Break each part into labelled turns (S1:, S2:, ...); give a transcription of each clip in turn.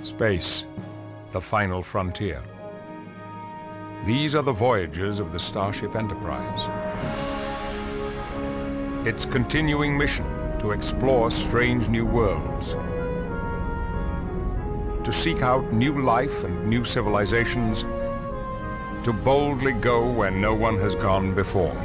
S1: Space, the final frontier. These are the voyages of the Starship Enterprise. Its continuing mission to explore strange new worlds, to seek out new life and new civilizations, to boldly go where no one has gone before.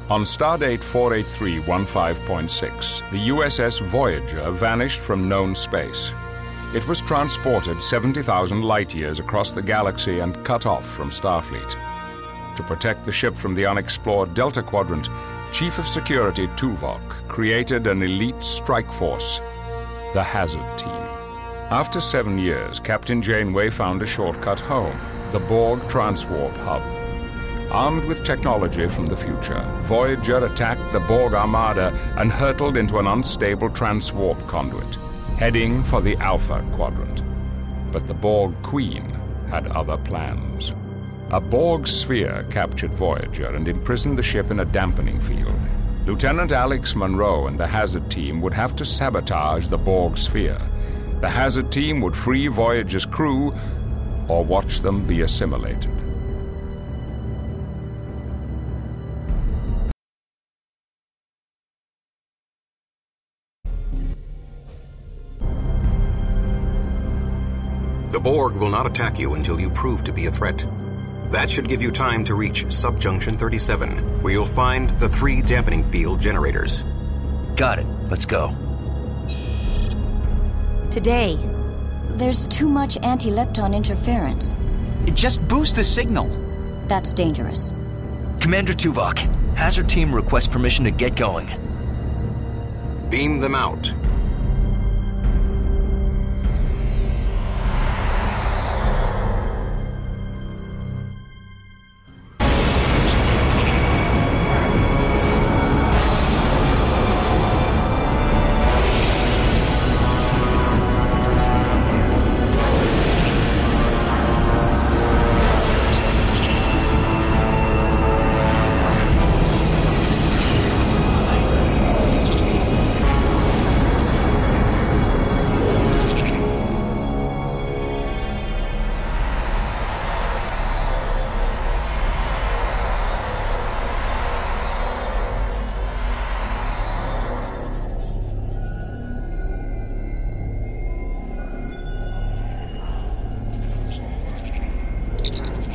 S1: On Stardate 48315.6, the USS Voyager vanished from known space. It was transported 70,000 light-years across the galaxy and cut off from Starfleet. To protect the ship from the unexplored Delta Quadrant, Chief of Security Tuvok created an elite strike force, the Hazard Team. After 7 years, Captain Janeway found a shortcut home, the Borg Transwarp Hub. Armed with technology from the future, Voyager attacked the Borg Armada and hurtled into an unstable transwarp conduit, heading for the Alpha Quadrant. But the Borg Queen had other plans. A Borg sphere captured Voyager and imprisoned the ship in a dampening field. Lieutenant Alex Monroe and the Hazard Team would have to sabotage the Borg sphere. The Hazard Team would free Voyager's crew or watch them be assimilated.
S2: The Borg will not attack you until you prove to be a threat. That should give you time to reach Subjunction 37, where you'll find the 3 dampening field generators.
S3: Got it. Let's go.
S4: Today, there's too much anti-lepton interference.
S3: Just boost the signal.
S4: That's dangerous.
S3: Commander Tuvok, Hazard Team requests permission to get going.
S2: Beam them out.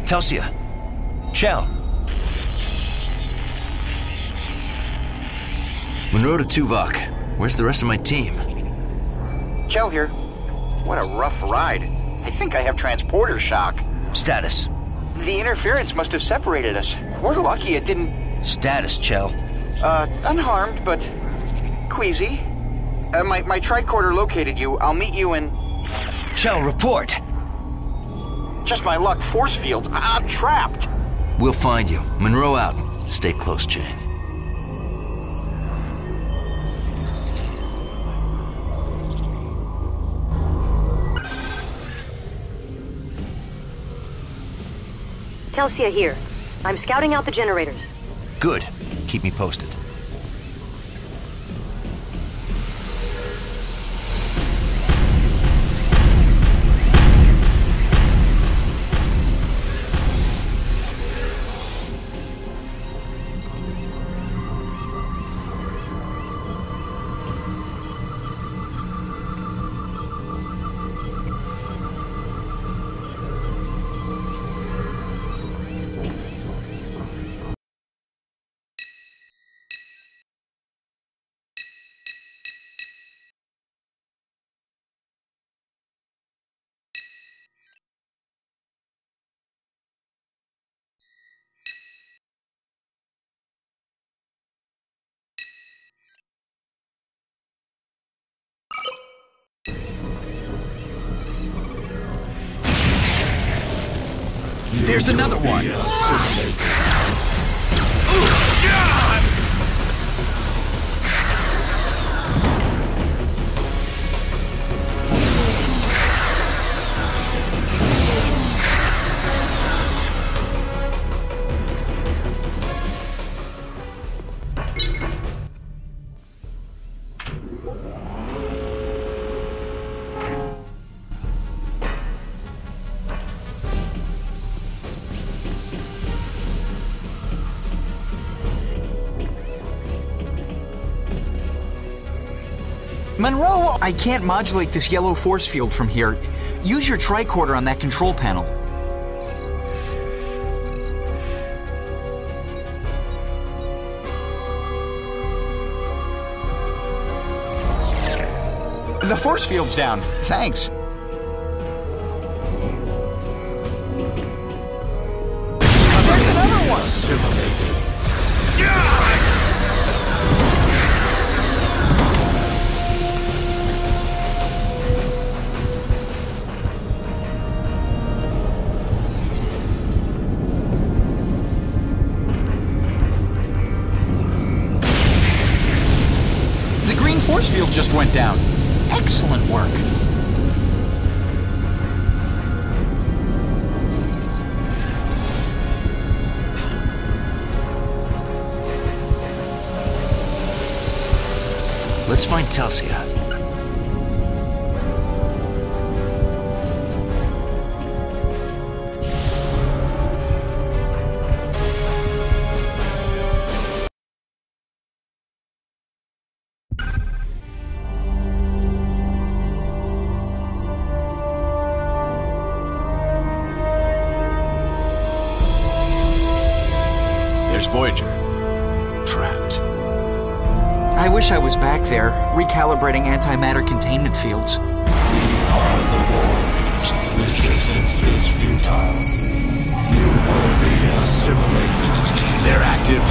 S3: Telsia. Chell. Monroe to Tuvok. Where's the rest of my team?
S5: Chell here. What a rough ride. I think I have transporter shock.
S3: Status.
S5: The interference must have separated us. We're lucky it didn't...
S3: Status, Chell.
S5: Unharmed, but queasy. My tricorder located you. I'll meet you in...
S3: Chell, report!
S5: Just my luck, force fields. I'm trapped.
S3: We'll find you. Monroe out. Stay close, Chang.
S6: Telsia here. I'm scouting out the generators.
S3: Good. Keep me posted.
S7: There's another one!
S8: Monroe, I can't modulate this yellow force field from here. Use your tricorder on that control panel. The force field's down. Thanks. There's another one! Force field just went down. Excellent work.
S3: Let's find Telsia.
S7: There's Voyager. Trapped.
S8: I wish I was back there, recalibrating antimatter containment fields.
S9: We are the Borgs. Resistance is futile. You will be assimilated.
S7: They're active.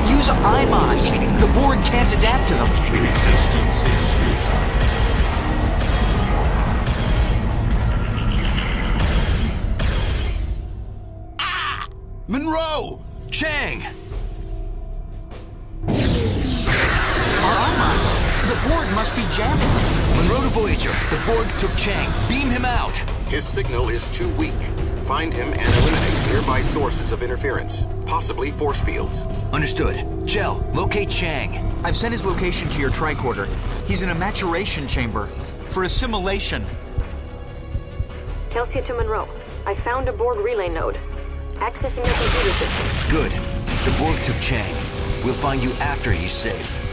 S8: Use IMODs. The Borg can't adapt to them.
S9: Resistance is futile.
S7: Monroe!
S3: Chang!
S8: Our IMODs. The Borg must be jamming them.
S3: Monroe to Voyager. The Borg took Chang. Beam him out.
S2: His signal is too weak. Find him and eliminate nearby sources of interference, possibly force fields.
S3: Understood. Chell, locate Chang.
S8: I've sent his location to your tricorder. He's in a maturation chamber for assimilation.
S6: Telsia to Monroe. I found a Borg relay node. Accessing your computer system.
S3: Good. The Borg took Chang. We'll find you after he's safe.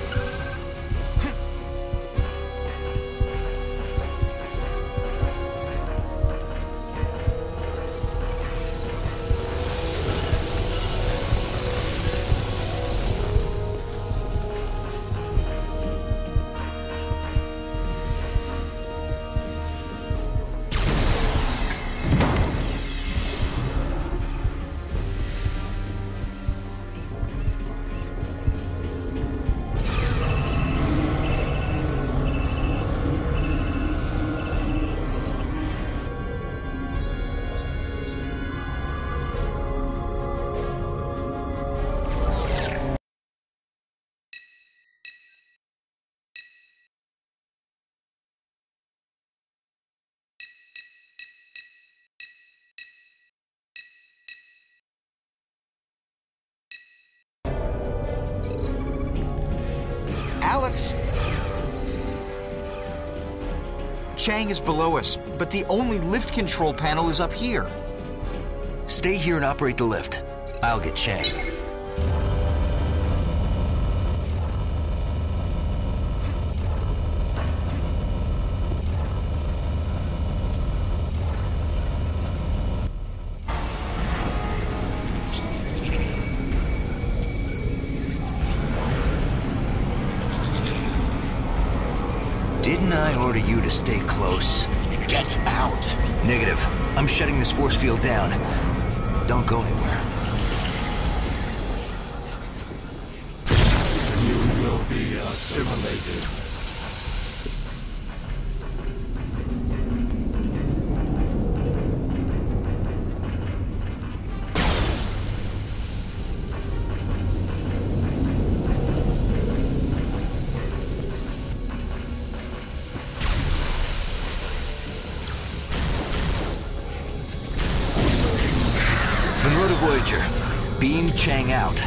S8: Alex? Chang is below us, but the only lift control panel is up here.
S3: Stay here and operate the lift. I'll get Chang. Didn't I order you to stay close?
S7: Get out!
S3: Negative. I'm shutting this force field down. Don't go anywhere.
S9: You will be assimilated.
S3: Monroe to Voyager. Beam Chang out.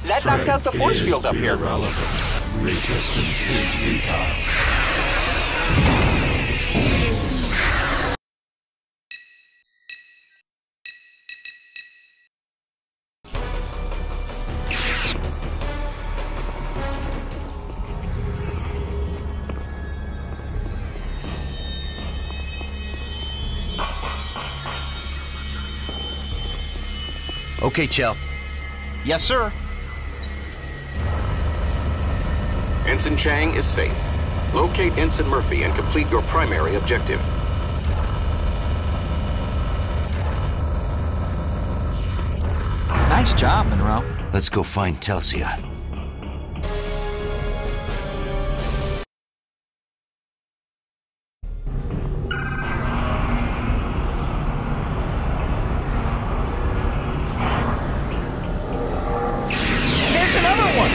S5: That knocked out the force field up here.
S9: Irrelevant. Resistance is futile.
S3: Okay, Chell.
S8: Yes, sir.
S2: Ensign Chang is safe. Locate Ensign Murphy and complete your primary objective.
S8: Nice job, Monroe.
S3: Let's go find Telsia.
S8: There's another one!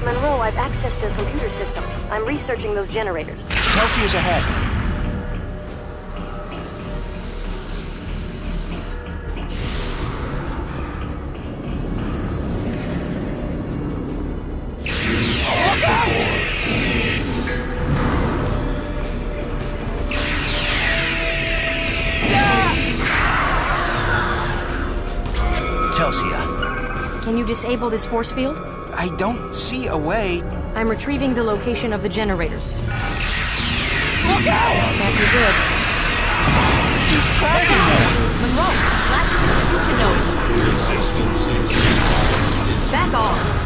S6: Monroe, I've accessed their computer system. I'm researching those generators.
S8: Telsia's ahead. Look out!
S3: Telsia.
S6: Can you disable this force field?
S8: I don't see a way.
S6: I'm retrieving the location of the generators.
S8: Look out!
S6: Can't be good.
S8: She's tracking them!
S6: Monroe, last distribution nodes.
S9: Resistance is futile.
S6: Back off.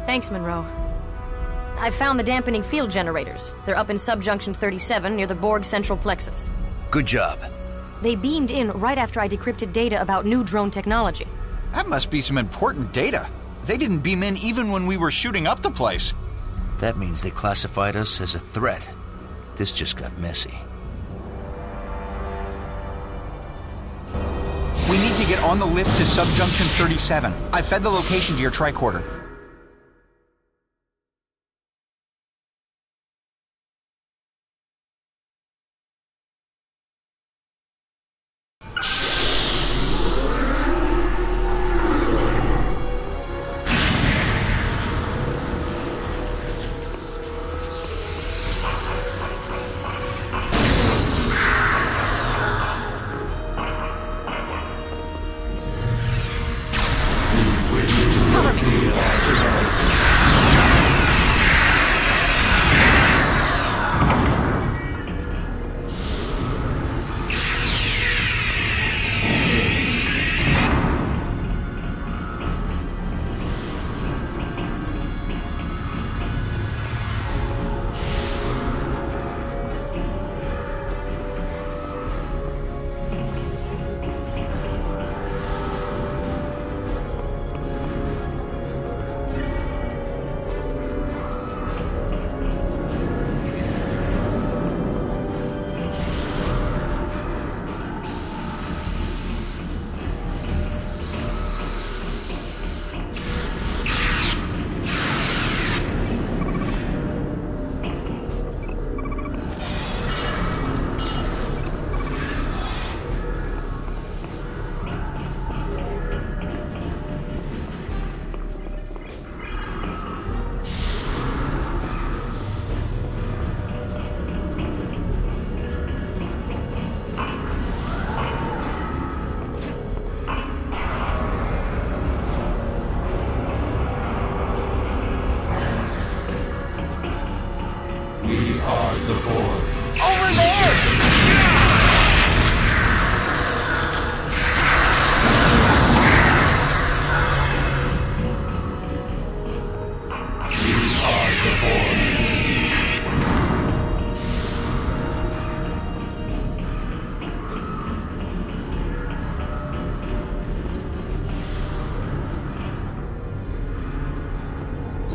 S6: Thanks, Monroe. I've found the dampening field generators. They're up in subjunction 37 near the Borg central plexus.
S3: Good job.
S6: They beamed in right after I decrypted data about new drone technology.
S8: That must be some important data. They didn't beam in even when we were shooting up the place.
S3: That means they classified us as a threat. This just got messy.
S8: We need to get on the lift to Subjunction 37. I fed the location to your tricorder.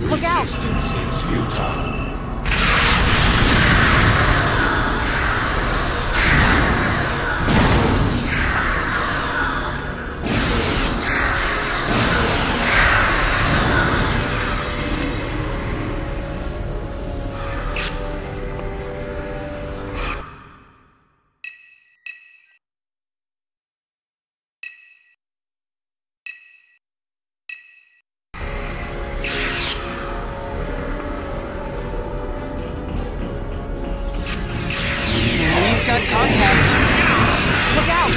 S6: Look out!
S9: Resistance is futile.
S8: Got contacts.
S6: Look out!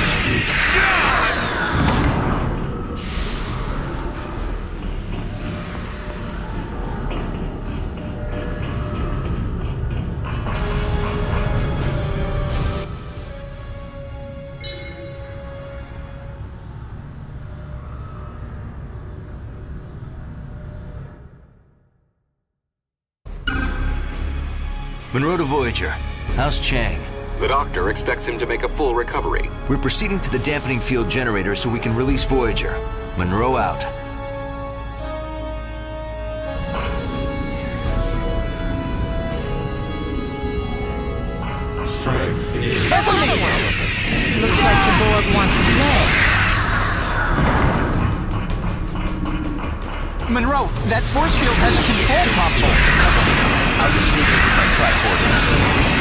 S3: Monroe to Voyager. How's Chang?
S2: The doctor expects him to make a full recovery.
S3: We're proceeding to the dampening field generator so we can release Voyager. Monroe out.
S9: Strength is
S6: There's another one! Looks like the Borg wants to play.
S8: Monroe, that force field has a control console.
S3: I'll receive it with my tricorder.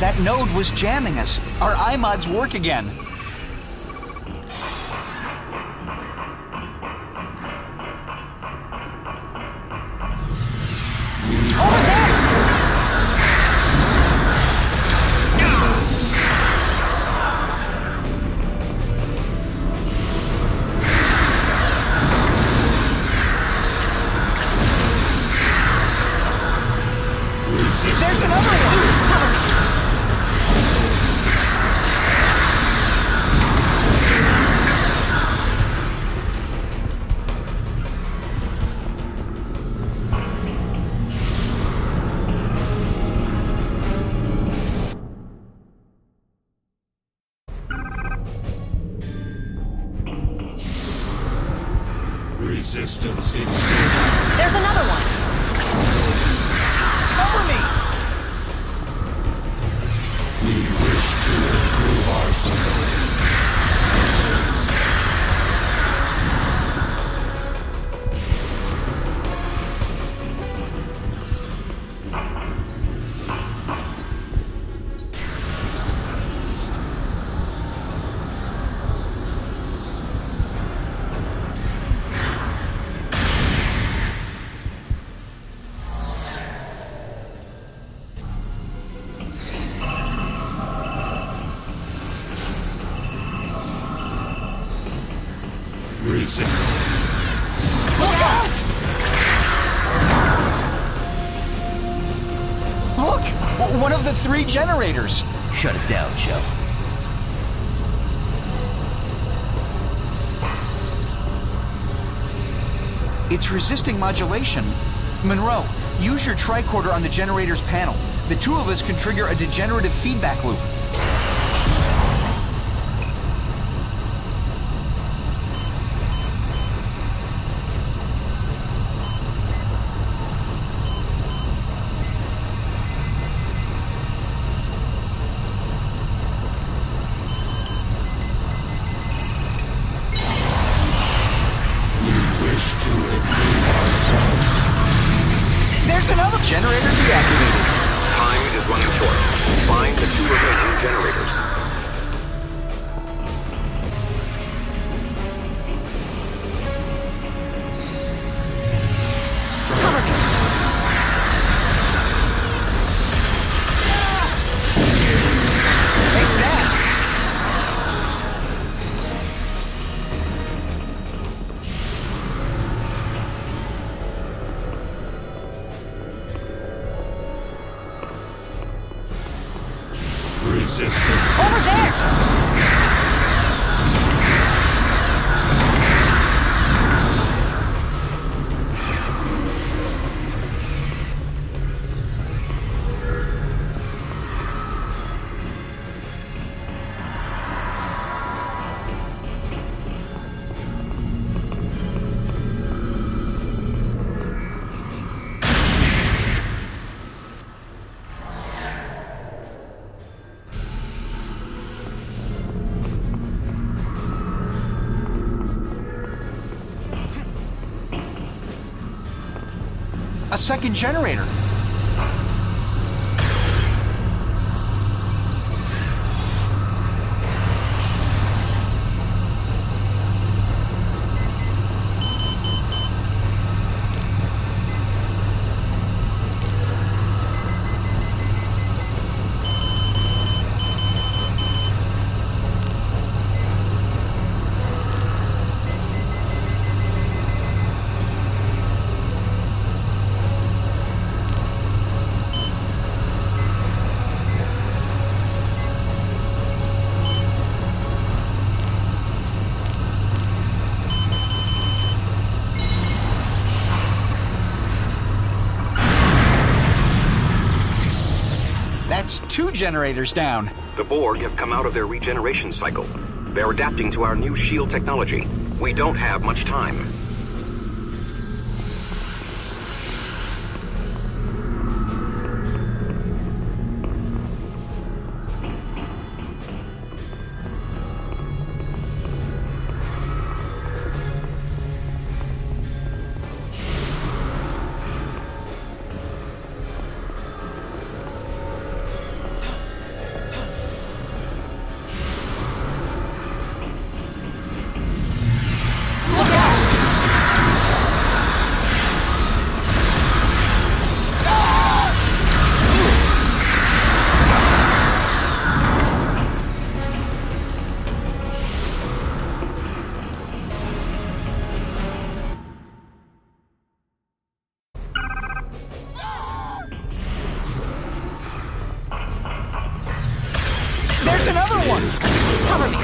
S8: That node was jamming us. Our iMods work again.
S9: Resistance is
S6: There's another one!
S8: Cover me!
S9: We wish to improve our stability.
S8: Look out! Look! One of the 3 generators.
S3: Shut it down, Joe.
S8: It's resisting modulation. Monroe, use your tricorder on the generator's panel. The 2 of us can trigger a degenerative feedback loop. There's another generator deactivated.
S2: Time is running short. Find the 2 remaining generators.
S6: Cover me!
S8: Take that!
S9: Resistance.
S6: Over there!
S8: A second generator. That's 2 generators down.
S2: The Borg have come out of their regeneration cycle. They're adapting to our new shield technology. We don't have much time.
S8: There's another one!
S6: Cover me!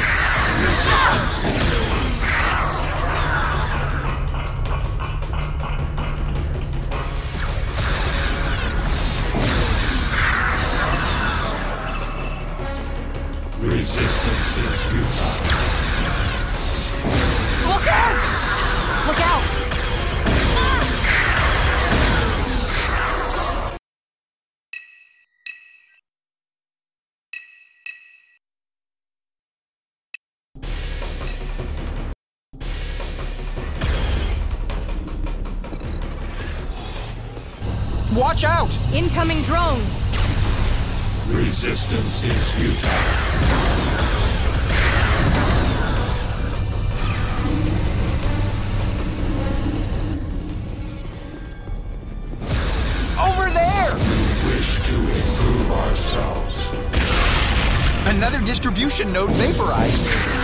S9: Resistance is futile.
S8: Look out!
S6: Look out!
S8: Watch out!
S10: Incoming drones!
S9: Resistance is futile.
S8: Over there!
S9: We wish to improve ourselves.
S8: Another distribution node vaporized.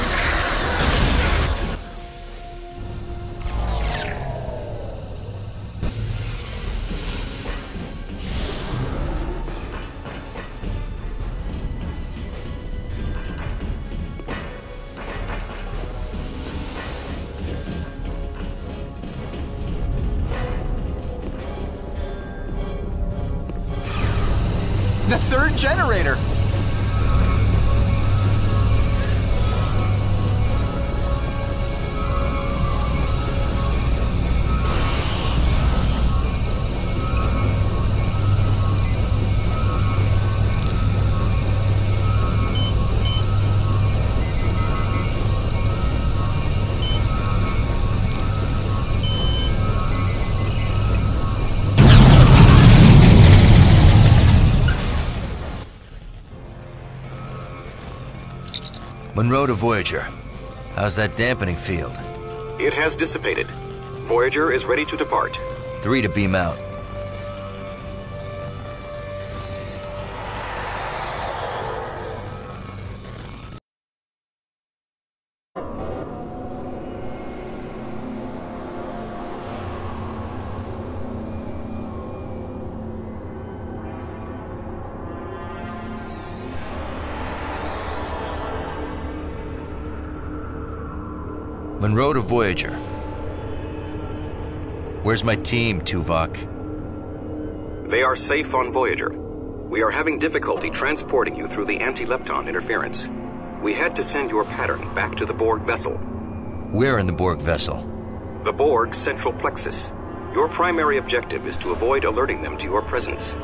S8: The third generator!
S3: Monroe to Voyager. How's that dampening field?
S2: It has dissipated. Voyager is ready to depart.
S3: 3 to beam out. Monroe to Voyager. Where's my team, Tuvok?
S2: They are safe on Voyager. We are having difficulty transporting you through the anti-lepton interference. We had to send your pattern back to the Borg vessel.
S3: Where in the Borg vessel?
S2: The Borg central plexus. Your primary objective is to avoid alerting them to your presence.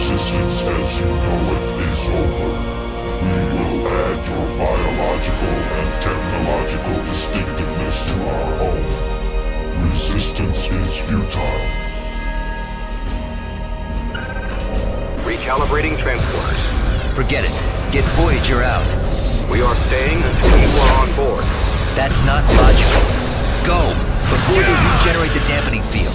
S9: Existence as you know it is over. We will add your biological and technological distinctiveness to our own. Resistance is futile.
S2: Recalibrating transporters.
S3: Forget it. Get Voyager out.
S2: We are staying until you are on board.
S3: That's not logical. Go, before they regenerate the dampening field.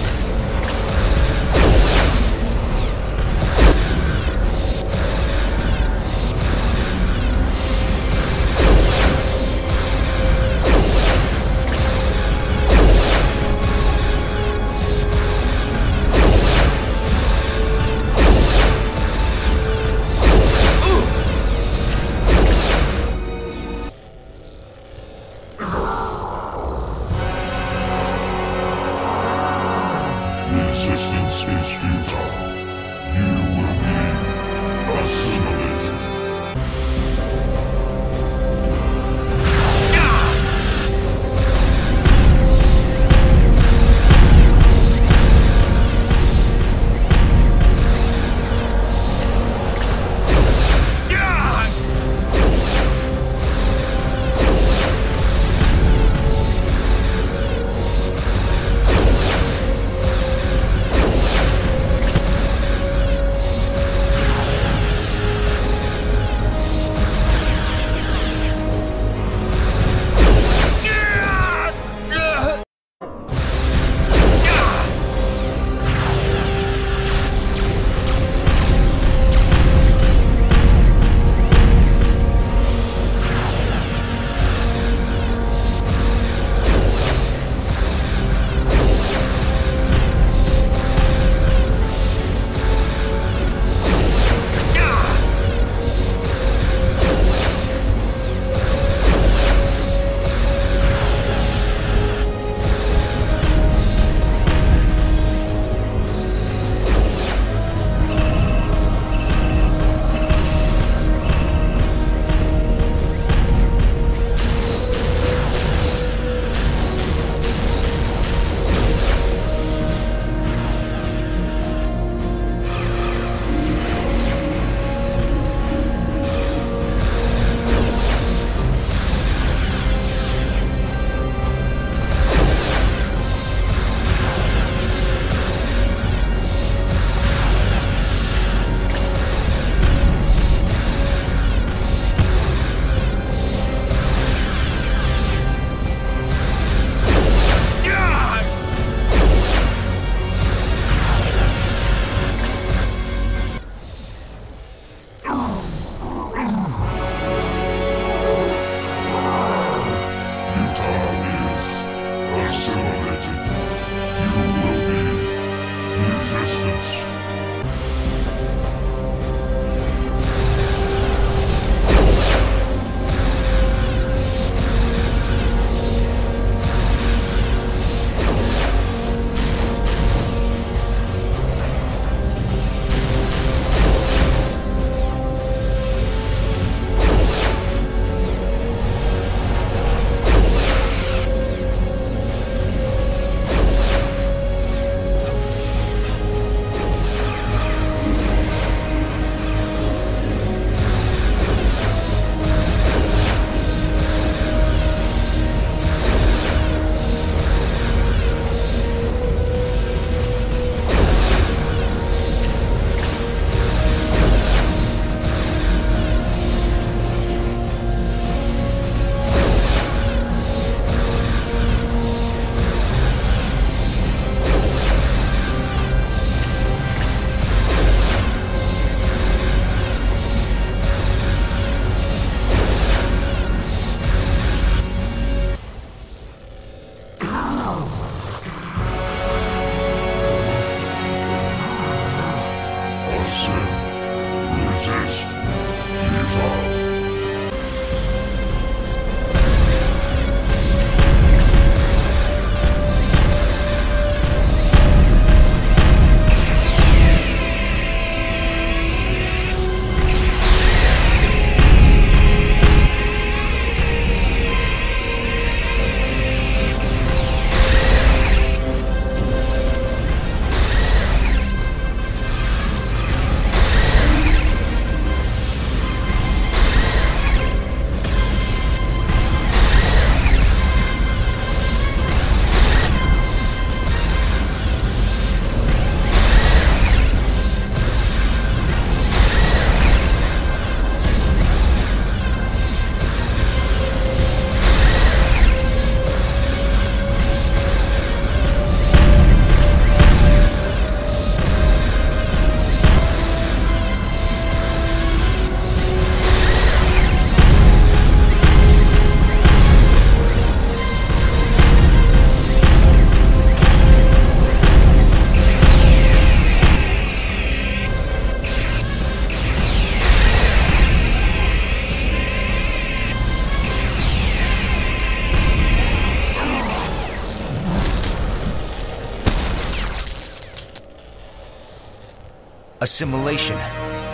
S3: Assimilation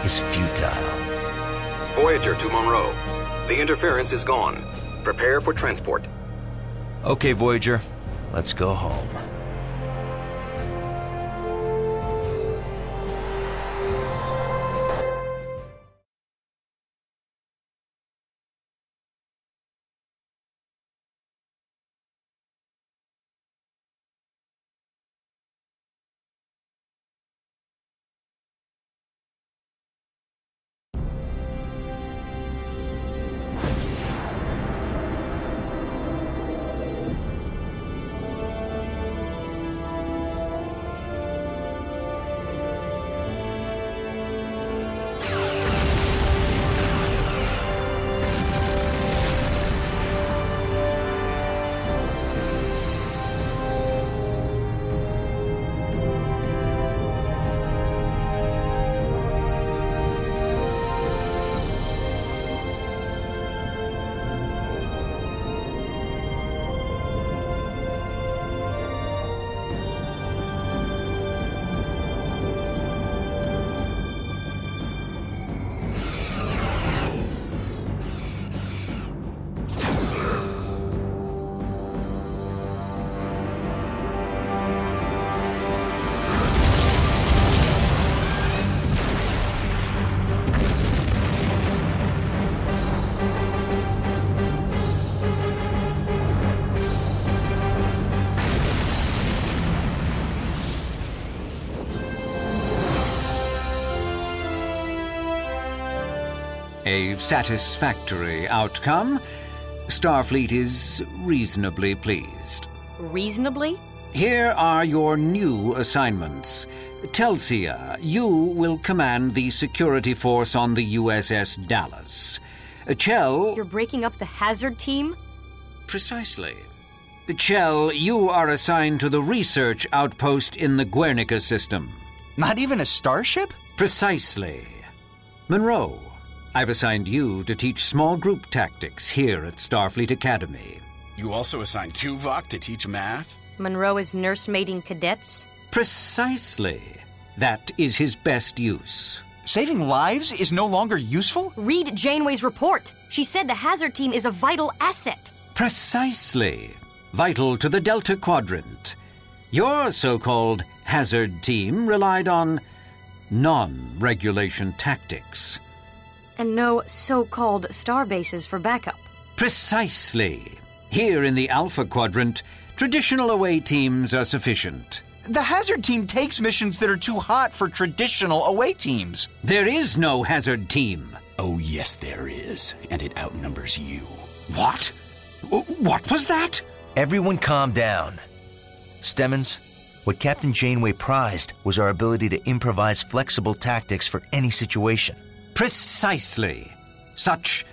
S3: is futile.
S2: Voyager to Monroe. The interference is gone. Prepare for transport.
S3: Okay, Voyager. Let's go home.
S10: A satisfactory outcome. Starfleet is reasonably pleased.
S6: Reasonably?
S10: Here are your new assignments. Telsia, you will command the security force on the USS Dallas. Chell...
S6: You're breaking up the hazard team?
S10: Precisely. Chell, you are assigned to the research outpost in the Guernica system.
S8: Not even a starship?
S10: Precisely. Monroe, I've assigned you to teach small group tactics here at Starfleet Academy.
S7: You also assigned Tuvok to teach math?
S6: Monroe is nursemaiding cadets?
S10: Precisely. That is his best use.
S8: Saving lives is no longer useful?
S6: Read Janeway's report. She said the hazard team is a vital asset.
S10: Precisely. Vital to the Delta Quadrant. Your so-called hazard team relied on non-regulation tactics.
S6: And no so-called star bases for backup.
S10: Precisely. Here in the Alpha Quadrant, traditional away teams are sufficient.
S8: The hazard team takes missions that are too hot for traditional away teams.
S10: There is no hazard team.
S7: Oh, yes, there is. And it outnumbers you.
S10: What? What was that?
S3: Everyone calm down. Stemmons, what Captain Janeway prized was our ability to improvise flexible tactics for any situation.
S10: Precisely. Such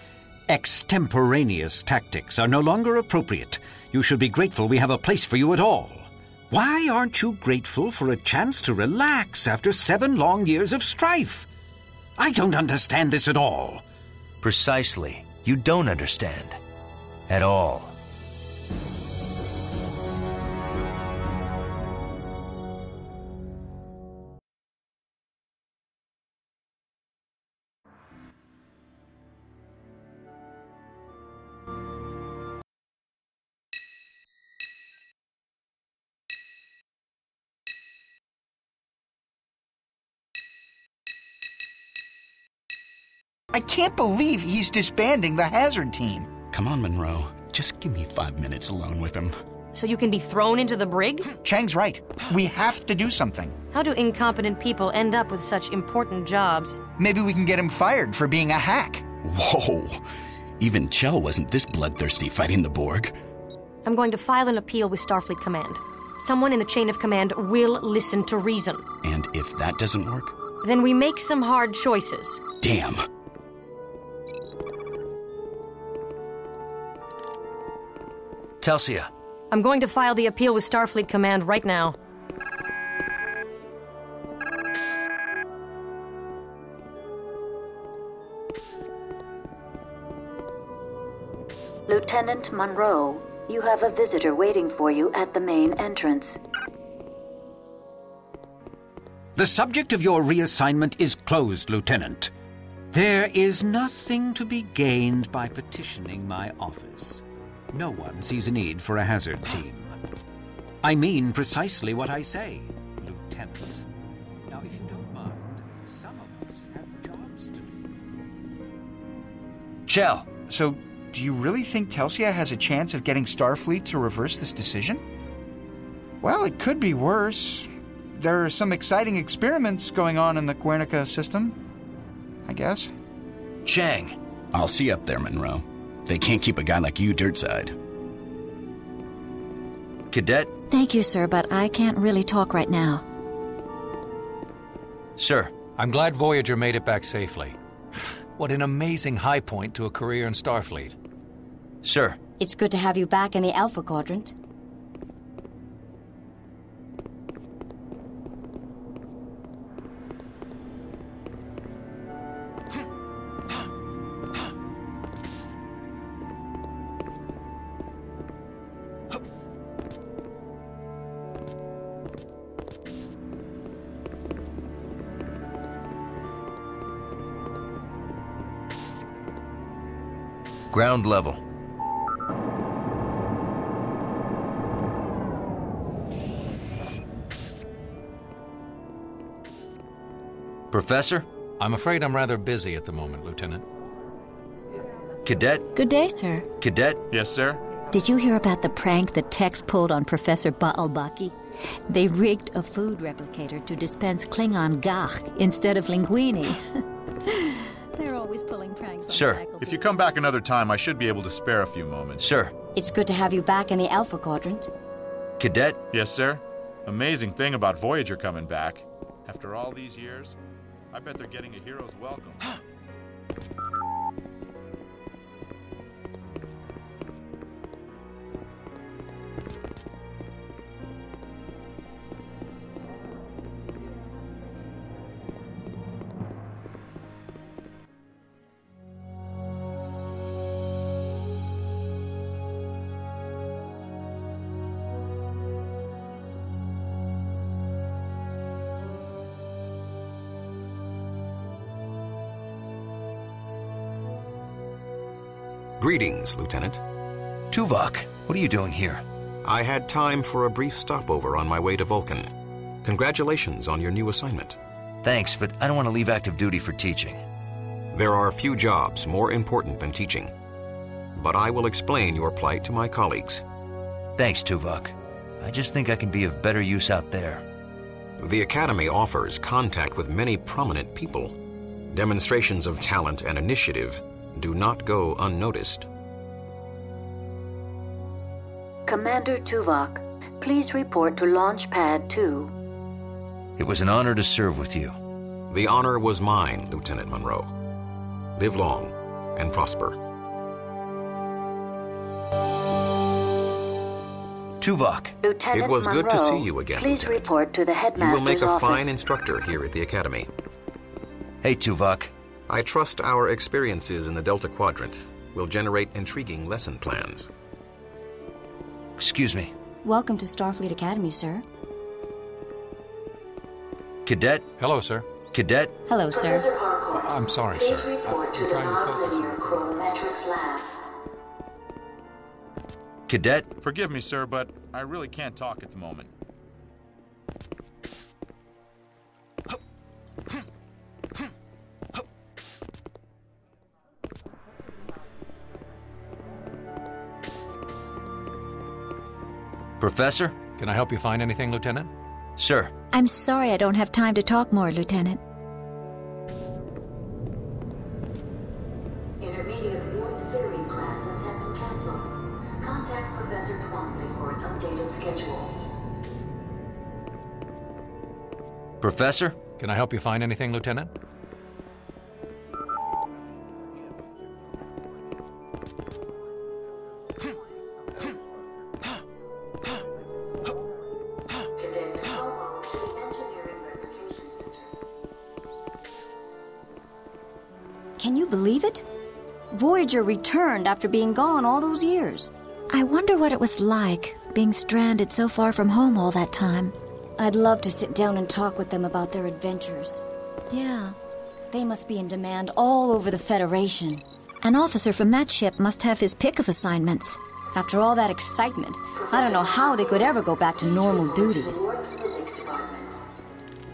S10: extemporaneous tactics are no longer appropriate. You should be grateful we have a place for you at all. Why aren't you grateful for a chance to relax after 7 long years of strife? I don't understand this at all.
S3: Precisely. You don't understand. At all.
S8: I can't believe he's disbanding the hazard team.
S7: Come on, Monroe. Just give me 5 minutes alone with him.
S6: So you can be thrown into the brig?
S8: Chang's right. We have to do something.
S6: How do incompetent people end up with such important jobs?
S8: Maybe we can get him fired for being a hack.
S7: Whoa! Even Chell wasn't this bloodthirsty fighting the Borg.
S6: I'm going to file an appeal with Starfleet Command. Someone in the chain of command will listen to reason.
S7: And if that doesn't work?
S6: Then we make some hard choices.
S7: Damn!
S3: Telsia.
S6: I'm going to file the appeal with Starfleet Command right now.
S11: Lieutenant Monroe, you have a visitor waiting for you at the main entrance.
S10: The subject of your reassignment is closed, Lieutenant. There is nothing to be gained by petitioning my office. No one sees a need for a hazard team. I mean precisely what I say, Lieutenant. Now, if you don't mind, some of us have jobs to do.
S3: Chell!
S8: So, do you really think Telsia has a chance of getting Starfleet to reverse this decision? Well, it could be worse. There are some exciting experiments going on in the Guernica system, I guess.
S3: Chang!
S7: I'll see you up there, Monroe. They can't keep a guy like you dirtside.
S3: Cadet?
S4: Thank you, sir, but I can't really talk right now.
S3: Sir.
S12: I'm glad Voyager made it back safely. What an amazing high point to a career in Starfleet.
S3: Sir.
S4: It's good to have you back in the Alpha Quadrant.
S3: Ground level. Professor?
S12: I'm afraid I'm rather busy at the moment, Lieutenant.
S3: Cadet?
S4: Good day, sir.
S3: Cadet?
S13: Yes, sir?
S4: Did you hear about the prank the Techs pulled on Professor Baalbaki? They rigged a food replicator to dispense Klingon gach instead of linguine. They're always pulling pranks on
S3: Sir.
S4: faculty.
S13: If you come back another time, I should be able to spare a few moments.
S3: Sir.
S4: It's good to have you back in the Alpha Quadrant.
S3: Cadet?
S13: Yes, sir? Amazing thing about Voyager coming back. After all these years, I bet they're getting a hero's welcome.
S2: Greetings, Lieutenant.
S3: Tuvok, what are you doing here?
S2: I had time for a brief stopover on my way to Vulcan. Congratulations on your new assignment.
S3: Thanks, but I don't want to leave active duty for teaching.
S2: There are few jobs more important than teaching. But I will explain your plight to my colleagues.
S3: Thanks, Tuvok. I just think I can be of better use out there.
S2: The Academy offers contact with many prominent people. Demonstrations of talent and initiative do not go unnoticed.
S11: Commander Tuvok, please report to Launch Pad 2.
S3: It was an honor to serve with you.
S2: The honor was mine, Lieutenant Monroe. Live long and prosper.
S3: Tuvok.
S11: Lieutenant
S2: It was
S11: Monroe,
S2: good to see you again,
S11: please
S2: Lieutenant.
S11: report to the
S2: You
S11: headmaster's
S2: will make a
S11: office.
S2: fine instructor here at the Academy.
S3: Hey, Tuvok.
S2: I trust our experiences in the Delta Quadrant will generate intriguing lesson plans.
S3: Excuse me.
S4: Welcome to Starfleet Academy, sir.
S3: Cadet?
S12: Hello, sir.
S3: Cadet?
S4: Hello, sir.
S12: I'm sorry, sir. I'm trying to focus on
S11: chronometrics lab.
S3: Cadet?
S13: Forgive me, sir, but I really can't talk at the moment.
S3: Professor?
S12: Can I help you find anything, Lieutenant?
S3: Sir.
S4: I'm sorry I don't have time to talk more, Lieutenant.
S11: Intermediate warp theory classes have been canceled. Contact Professor Twombly for an updated schedule.
S3: Professor?
S12: Can I help you find anything, Lieutenant?
S4: Can you believe it? Voyager returned after being gone all those years. I wonder what it was like, being stranded so far from home all that time.
S14: I'd love to sit down and talk with them about their adventures.
S4: Yeah.
S14: They must be in demand all over the Federation.
S4: An officer from that ship must have his pick of assignments.
S14: After all that excitement, I don't know how they could ever go back to normal duties.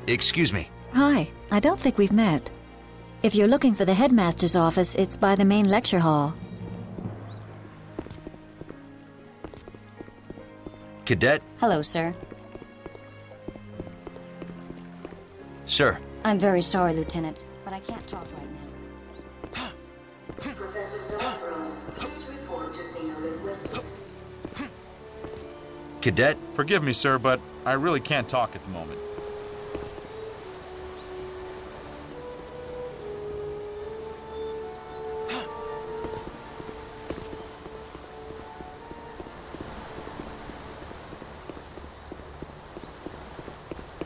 S3: Excuse me.
S4: Hi, I don't think we've met. If you're looking for the headmaster's office, it's by the main lecture hall.
S3: Cadet?
S14: Hello, sir.
S3: Sir.
S14: I'm very sorry, Lieutenant, but I can't talk right now.
S11: Professor Zalfros, please report to xenolinguistics.
S3: Cadet?
S13: Forgive me, sir, but I really can't talk at the moment.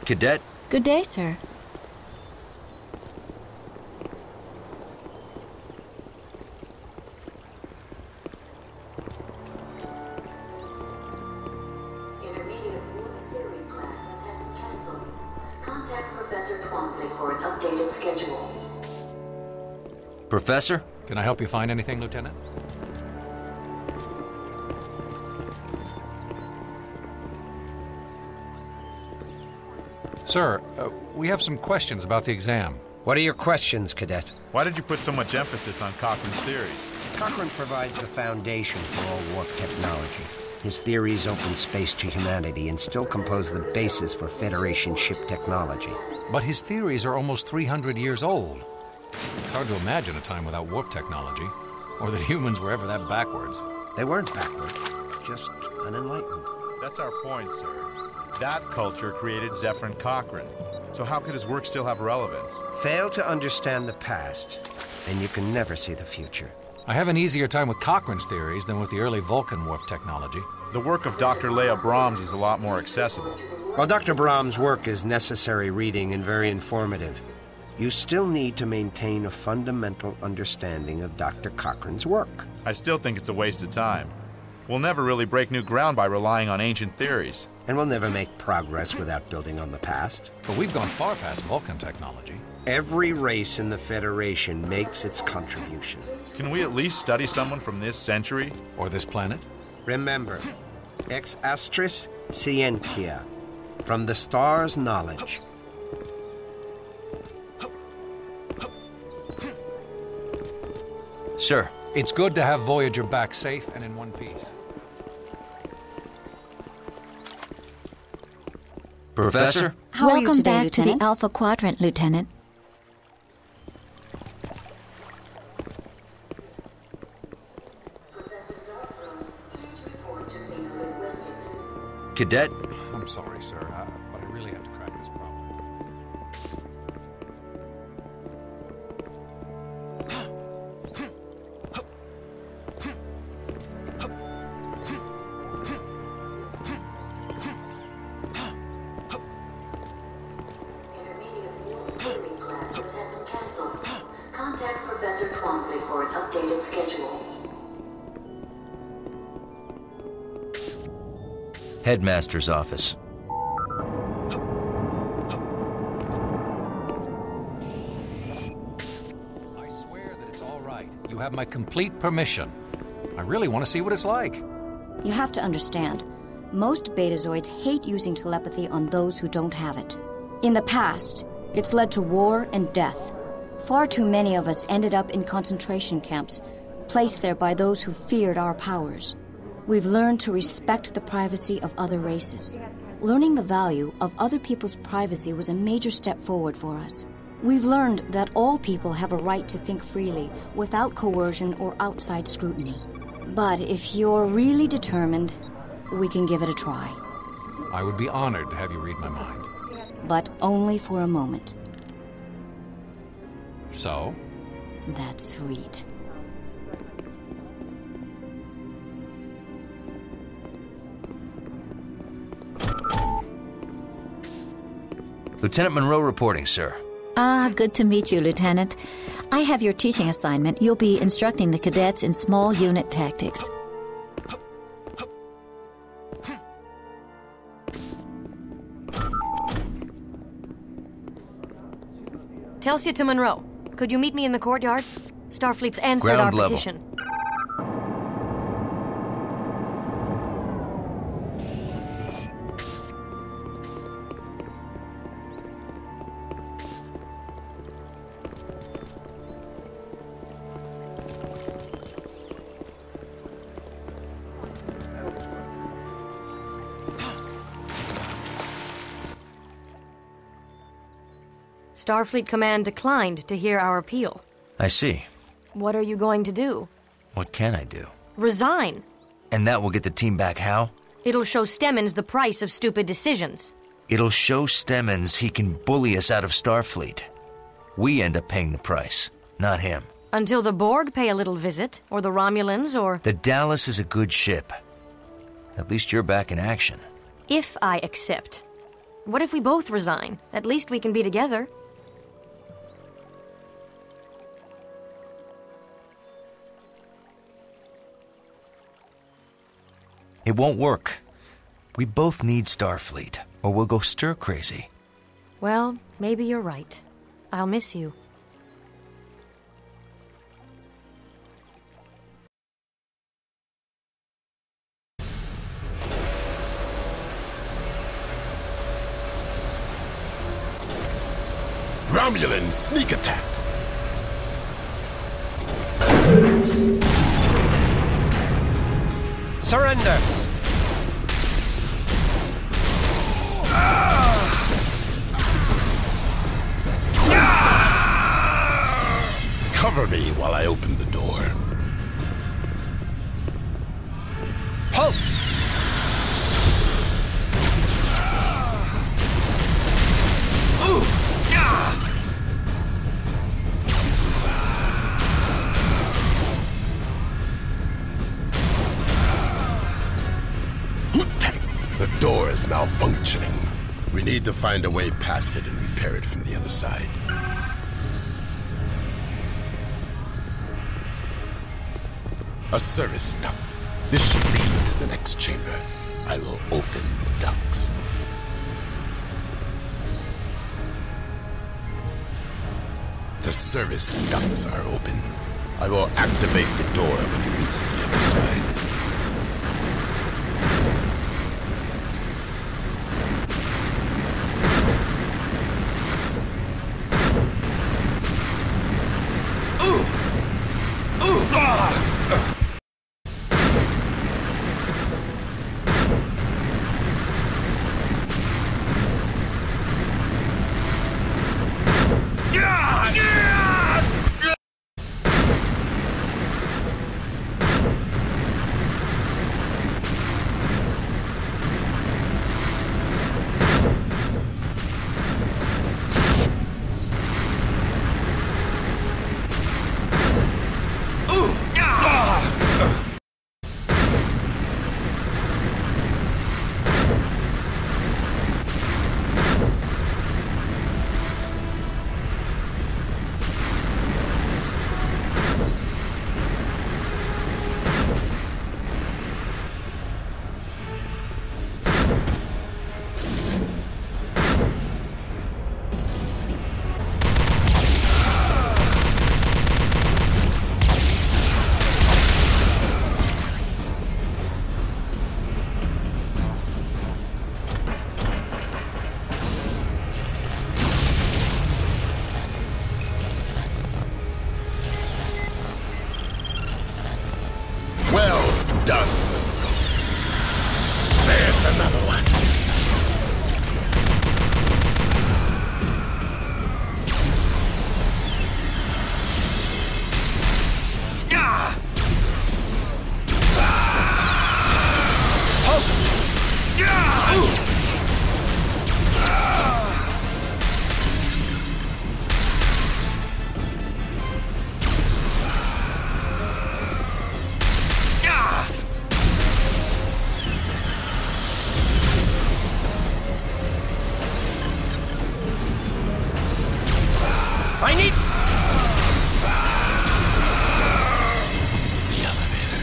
S3: Cadet?
S4: Good day, sir.
S11: Intermediate warp theory classes have been cancelled. Contact Professor Twombly for an updated schedule.
S3: Professor?
S12: Can I help you find anything, Lieutenant? Sir, we have some questions about the exam.
S15: What are your questions, Cadet?
S13: Why did you put so much emphasis on Cochrane's theories?
S15: Cochrane provides the foundation for all warp technology. His theories open space to humanity and still compose the basis for Federation ship technology.
S12: But his theories are almost 300 years old. It's hard to imagine a time without warp technology, or that humans were ever that backwards.
S15: They weren't backward, just unenlightened.
S13: That's our point, sir. That culture created Zephyr Cochrane. So how could his work still have relevance?
S15: Fail to understand the past, and you can never see the future.
S12: I have an easier time with Cochrane's theories than with the early Vulcan warp technology.
S13: The work of Dr. Leia Brahms is a lot more accessible.
S15: While Dr. Brahms' work is necessary reading and very informative, you still need to maintain a fundamental understanding of Dr. Cochrane's work.
S13: I still think it's a waste of time. We'll never really break new ground by relying on ancient theories.
S15: And we'll never make progress without building on the past.
S12: But we've gone far past Vulcan technology.
S15: Every race in the Federation makes its contribution.
S13: Can we at least study someone from this century?
S12: Or this planet?
S15: Remember, ex astris scientia, from the stars' knowledge.
S3: Sir.
S12: It's good to have Voyager back safe and in one piece.
S3: Professor?
S14: How are you
S4: Welcome
S14: today,
S4: back
S14: Lieutenant?
S4: to the Alpha Quadrant, Lieutenant.
S11: Professor Zalfros, please report to xenolinguistics.
S3: Cadet?
S12: I'm sorry, sir, but I really have to crack this problem.
S11: Contact Professor Twombly for an updated schedule.
S3: Headmaster's office.
S12: I swear that it's all right. You have my complete permission. I really want to see what it's like.
S14: You have to understand, most Betazoids hate using telepathy on those who don't have it. In the past, it's led to war and death. Far too many of us ended up in concentration camps, placed there by those who feared our powers. We've learned to respect the privacy of other races. Learning the value of other people's privacy was a major step forward for us. We've learned that all people have a right to think freely, without coercion or outside scrutiny. But if you're really determined, we can give it a try.
S12: I would be honored to have you read my mind.
S14: But only for a moment.
S12: So?
S14: That's sweet.
S3: Lieutenant Monroe reporting, sir.
S4: Ah, good to meet you, Lieutenant. I have your teaching assignment. You'll be instructing the cadets in small unit tactics.
S6: Telsia to Monroe. Could you meet me in the courtyard? Starfleet's answered our petition. Starfleet Command declined to hear our appeal.
S3: I see.
S6: What are you going to do?
S3: What can I do?
S6: Resign.
S3: And that will get the team back how?
S6: It'll show Stemmons the price of stupid decisions.
S3: It'll show Stemmons he can bully us out of Starfleet. We end up paying the price, not him.
S6: Until the Borg pay a little visit, or the Romulans, or...
S3: The Dallas is a good ship. At least you're back in action.
S6: If I accept. What if we both resign? At least we can be together.
S3: It won't work. We both need Starfleet, or we'll go stir-crazy.
S6: Well, maybe you're right. I'll miss you.
S9: Romulan sneak attack.
S15: Surrender!
S9: Cover me while I open the door.
S15: Halt!
S9: The door is malfunctioning. We need to find a way past it and repair it from the other side. A service duct. This should lead to the next chamber. I will open the ducts. The service ducts are open. I will activate the door when it reaches the other side.
S15: I need...
S9: The elevator.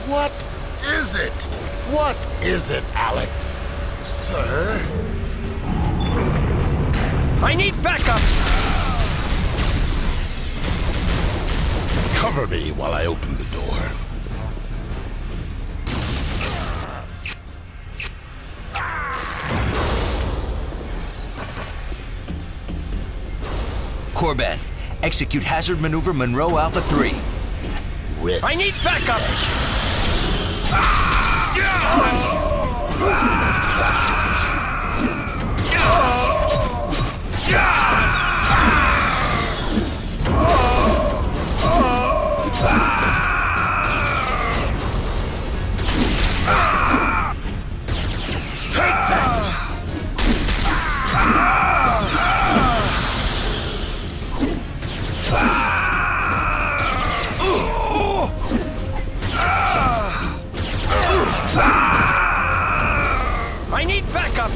S9: What is it? What is it, Alex? Sir?
S15: I need backup!
S9: Cover me while I open the door.
S3: Corban, execute hazard maneuver Monroe Alpha 3.
S9: With
S15: I need backup!
S9: Take that!
S15: I need backup!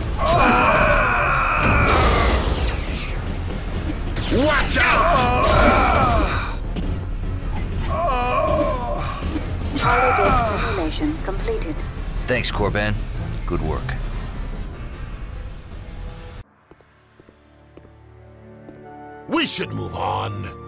S9: Watch out!
S11: Holodeck simulation completed.
S3: Thanks, Corban. Good work.
S9: We should move on.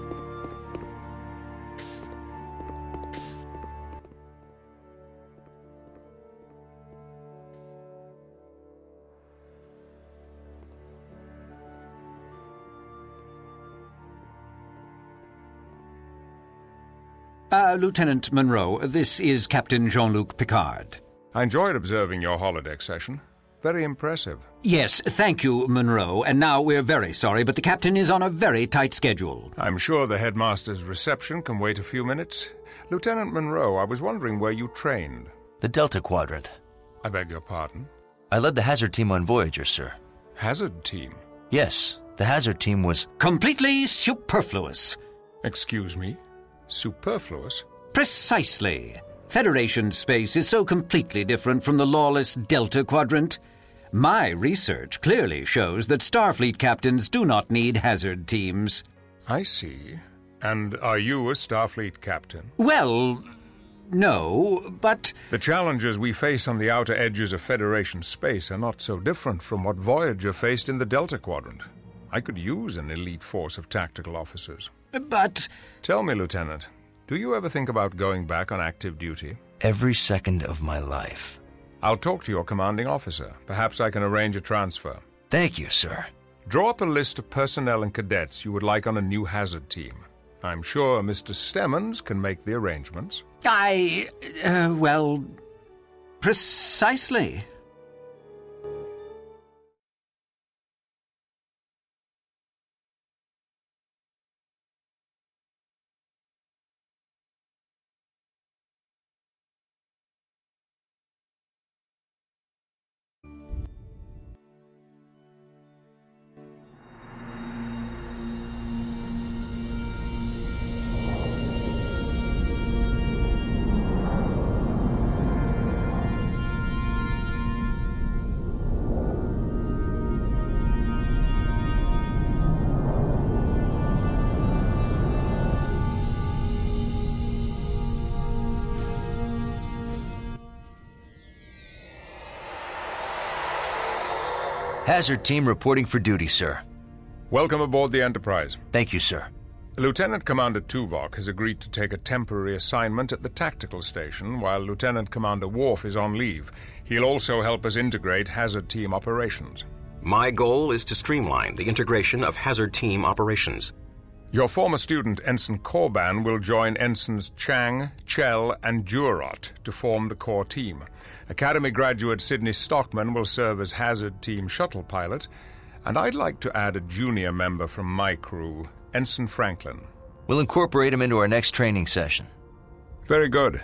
S10: Lieutenant Monroe, this is Captain Jean-Luc Picard.
S1: I enjoyed observing your holodeck session. Very impressive.
S10: Yes, thank you, Monroe. And now we're very sorry, but the captain is on a very tight schedule.
S1: I'm sure the headmaster's reception can wait a few minutes. Lieutenant Monroe, I was wondering where you trained.
S3: The Delta Quadrant.
S1: I beg your pardon?
S3: I led the hazard team on Voyager, sir.
S1: Hazard team?
S3: Yes, the hazard team was...
S10: completely superfluous.
S1: Excuse me? Superfluous?
S10: Precisely. Federation space is so completely different from the lawless Delta Quadrant. My research clearly shows that Starfleet captains do not need hazard teams.
S1: I see. And are you a Starfleet captain?
S10: Well, no, but...
S1: The challenges we face on the outer edges of Federation space are not so different from what Voyager faced in the Delta Quadrant. I could use an elite force of tactical officers.
S10: But...
S1: Tell me, Lieutenant, do you ever think about going back on active duty?
S3: Every second of my life.
S1: I'll talk to your commanding officer. Perhaps I can arrange a transfer.
S3: Thank you, sir.
S1: Draw up a list of personnel and cadets you would like on a new hazard team. I'm sure Mr. Stemmons can make the arrangements.
S10: Well, precisely.
S3: Hazard team reporting for duty, sir.
S1: Welcome aboard the Enterprise.
S3: Thank you, sir.
S1: Lieutenant Commander Tuvok has agreed to take a temporary assignment at the tactical station while Lieutenant Commander Worf is on leave. He'll also help us integrate hazard team operations.
S2: My goal is to streamline the integration of hazard team operations.
S1: Your former student, Ensign Corban, will join Ensigns Chang, Chell, and Jurot to form the core team. Academy graduate Sidney Stockman will serve as hazard team shuttle pilot, and I'd like to add a junior member from my crew, Ensign Franklin.
S3: We'll incorporate him into our next training session.
S1: Very good.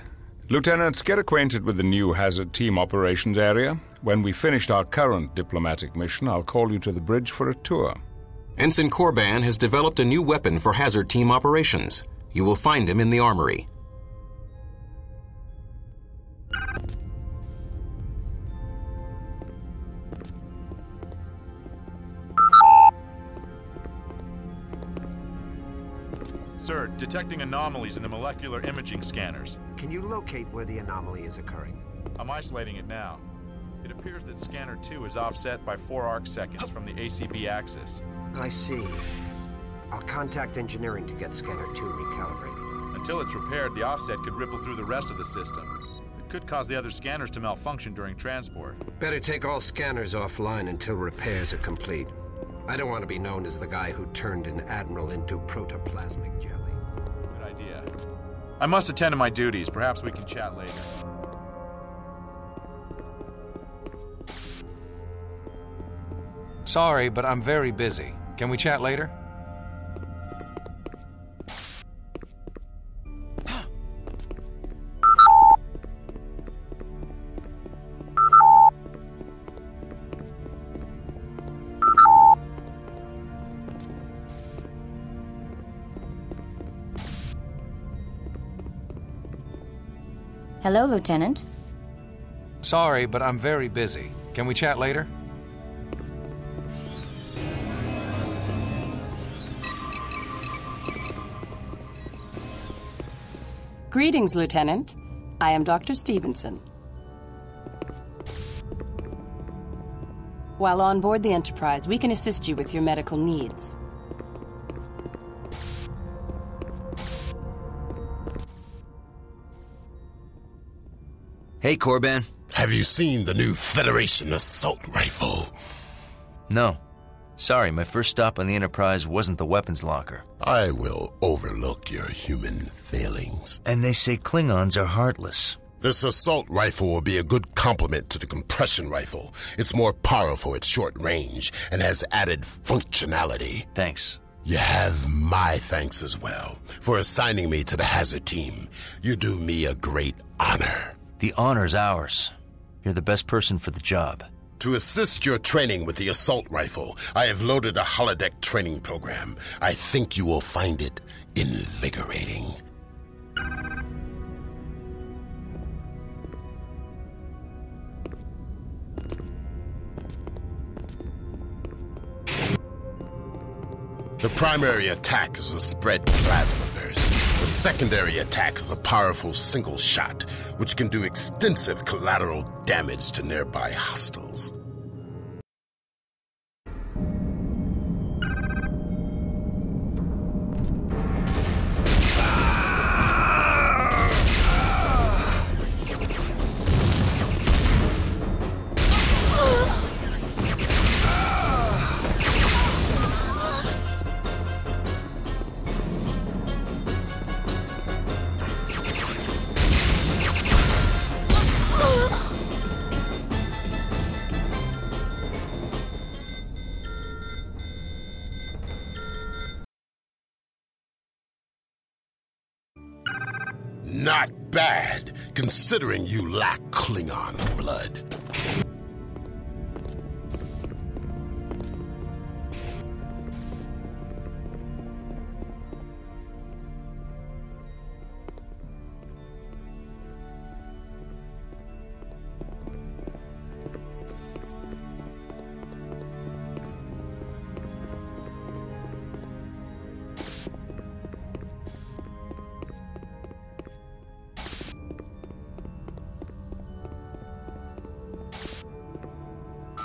S1: Lieutenants, get acquainted with the new hazard team operations area. When we've finished our current diplomatic mission, I'll call you to the bridge for a tour.
S2: Ensign Corban has developed a new weapon for hazard team operations. You will find him in the armory.
S13: Sir, detecting anomalies in the molecular imaging scanners.
S15: Can you locate where the anomaly is occurring?
S13: I'm isolating it now. It appears that Scanner 2 is offset by 4 arc-seconds from the ACB axis.
S15: I see. I'll contact engineering to get Scanner 2 recalibrated.
S13: Until it's repaired, the offset could ripple through the rest of the system. It could cause the other scanners to malfunction during transport.
S15: Better take all scanners offline until repairs are complete. I don't want to be known as the guy who turned an admiral into protoplasmic jelly.
S13: Good idea. I must attend to my duties. Perhaps we can chat later.
S12: Sorry, but I'm very busy. Can we chat later?
S14: Hello, Lieutenant.
S12: Sorry, but I'm very busy. Can we chat later?
S16: Greetings, Lieutenant. I am Dr. Stevenson. While on board the Enterprise, we can assist you with your medical needs.
S3: Hey, Corban.
S17: Have you seen the new Federation assault rifle?
S3: No. Sorry, my first stop on the Enterprise wasn't the weapons locker.
S17: I will overlook your human failings.
S3: And they say Klingons are heartless.
S17: This assault rifle will be a good complement to the compression rifle. It's more powerful at short range and has added functionality.
S3: Thanks.
S17: You have my thanks as well for assigning me to the Hazard team. You do me a great honor.
S3: The honor's ours. You're the best person for the job.
S17: To assist your training with the assault rifle, I have loaded a holodeck training program. I think you will find it invigorating. The primary attack is a spread plasma burst. The secondary attack is a powerful single shot, which can do extensive collateral damage to nearby hostiles. Not bad, considering you lack Klingon blood.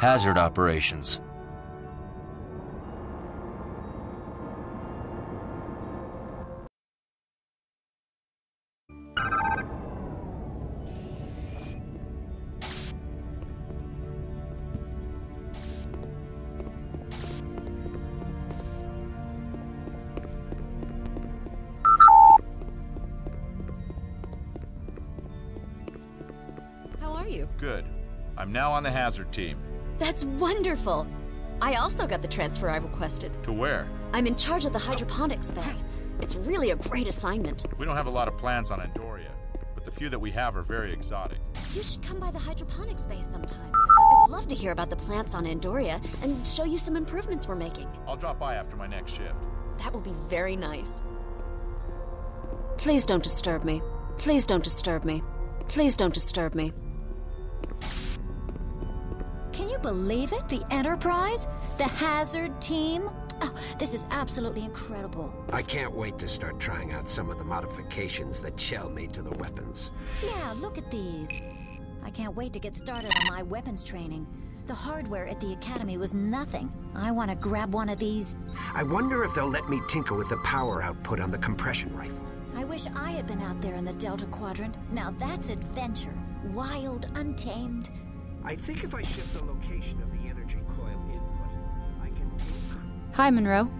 S3: Hazard operations.
S18: How are you?
S13: Good. I'm now on the Hazard team.
S18: That's wonderful! I also got the transfer I requested.
S13: To where?
S18: I'm in charge of the hydroponics bay. It's really a great assignment.
S13: We don't have a lot of plants on Andoria, but the few that we have are very exotic.
S18: You should come by the hydroponics bay sometime. I'd love to hear about the plants on Andoria and show you some improvements we're making.
S13: I'll drop by after my next shift.
S18: That will be very nice. Please don't disturb me. Please don't disturb me. Please don't disturb me.
S4: Can you believe it? The Enterprise? The Hazard team?
S14: Oh, this is absolutely incredible.
S15: I can't wait to start trying out some of the modifications that Chell made to the weapons.
S4: Yeah, look at these. I can't wait to get started on my weapons training. The hardware at the academy was nothing. I want to grab one of these.
S15: I wonder if they'll let me tinker with the power output on the compression rifle.
S4: I wish I had been out there in the Delta Quadrant. Now that's adventure. Wild, untamed.
S15: I think if I shift the location of the energy coil input, I can...
S19: Hi, Monroe.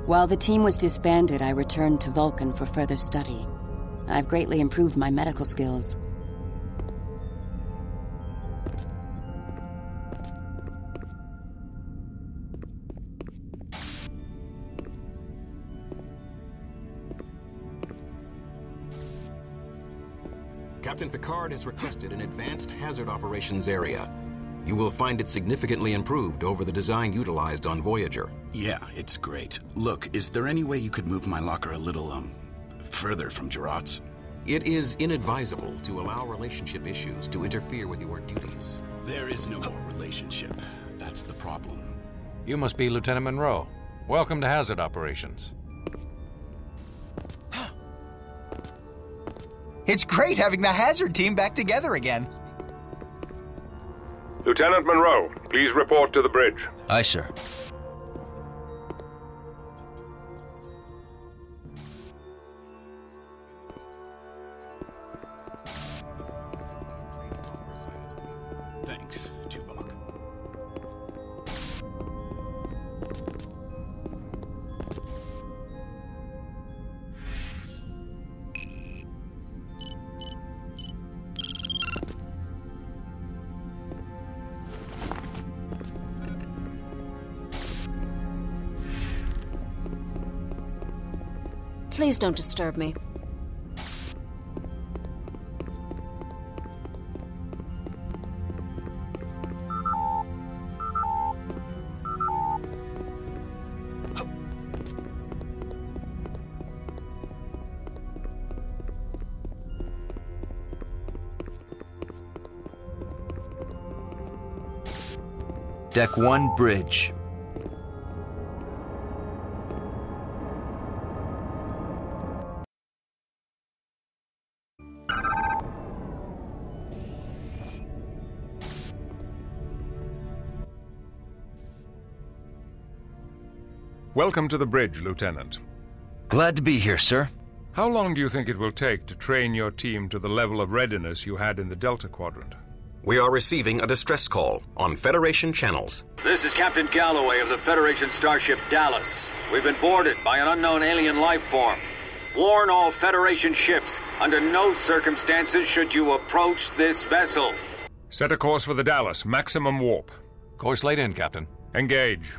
S16: While the team was disbanded, I returned to Vulcan for further study. I've greatly improved my medical skills.
S2: Captain Picard has requested an advanced hazard operations area. You will find it significantly improved over the design utilized on Voyager.
S7: Yeah, it's great. Look, is there any way you could move my locker a little, further from Gerard's?
S2: It is inadvisable to allow relationship issues to interfere with your duties.
S7: There is no more relationship. That's the problem.
S12: You must be Lieutenant Monroe. Welcome to Hazard Operations.
S8: It's great having the Hazard team back together again.
S1: Lieutenant Monroe, please report to the bridge.
S3: Aye, sir.
S7: Thanks, Tuvok.
S18: Please don't disturb me.
S3: Deck 1, bridge.
S1: Welcome to the bridge, Lieutenant.
S3: Glad to be here, sir.
S1: How long do you think it will take to train your team to the level of readiness you had in the Delta Quadrant?
S2: We are receiving a distress call on Federation channels.
S20: This is Captain Galloway of the Federation starship Dallas. We've been boarded by an unknown alien life form. Warn all Federation ships, under no circumstances should you approach this vessel.
S1: Set a course for the Dallas, maximum warp.
S12: Course laid in, Captain.
S1: Engage.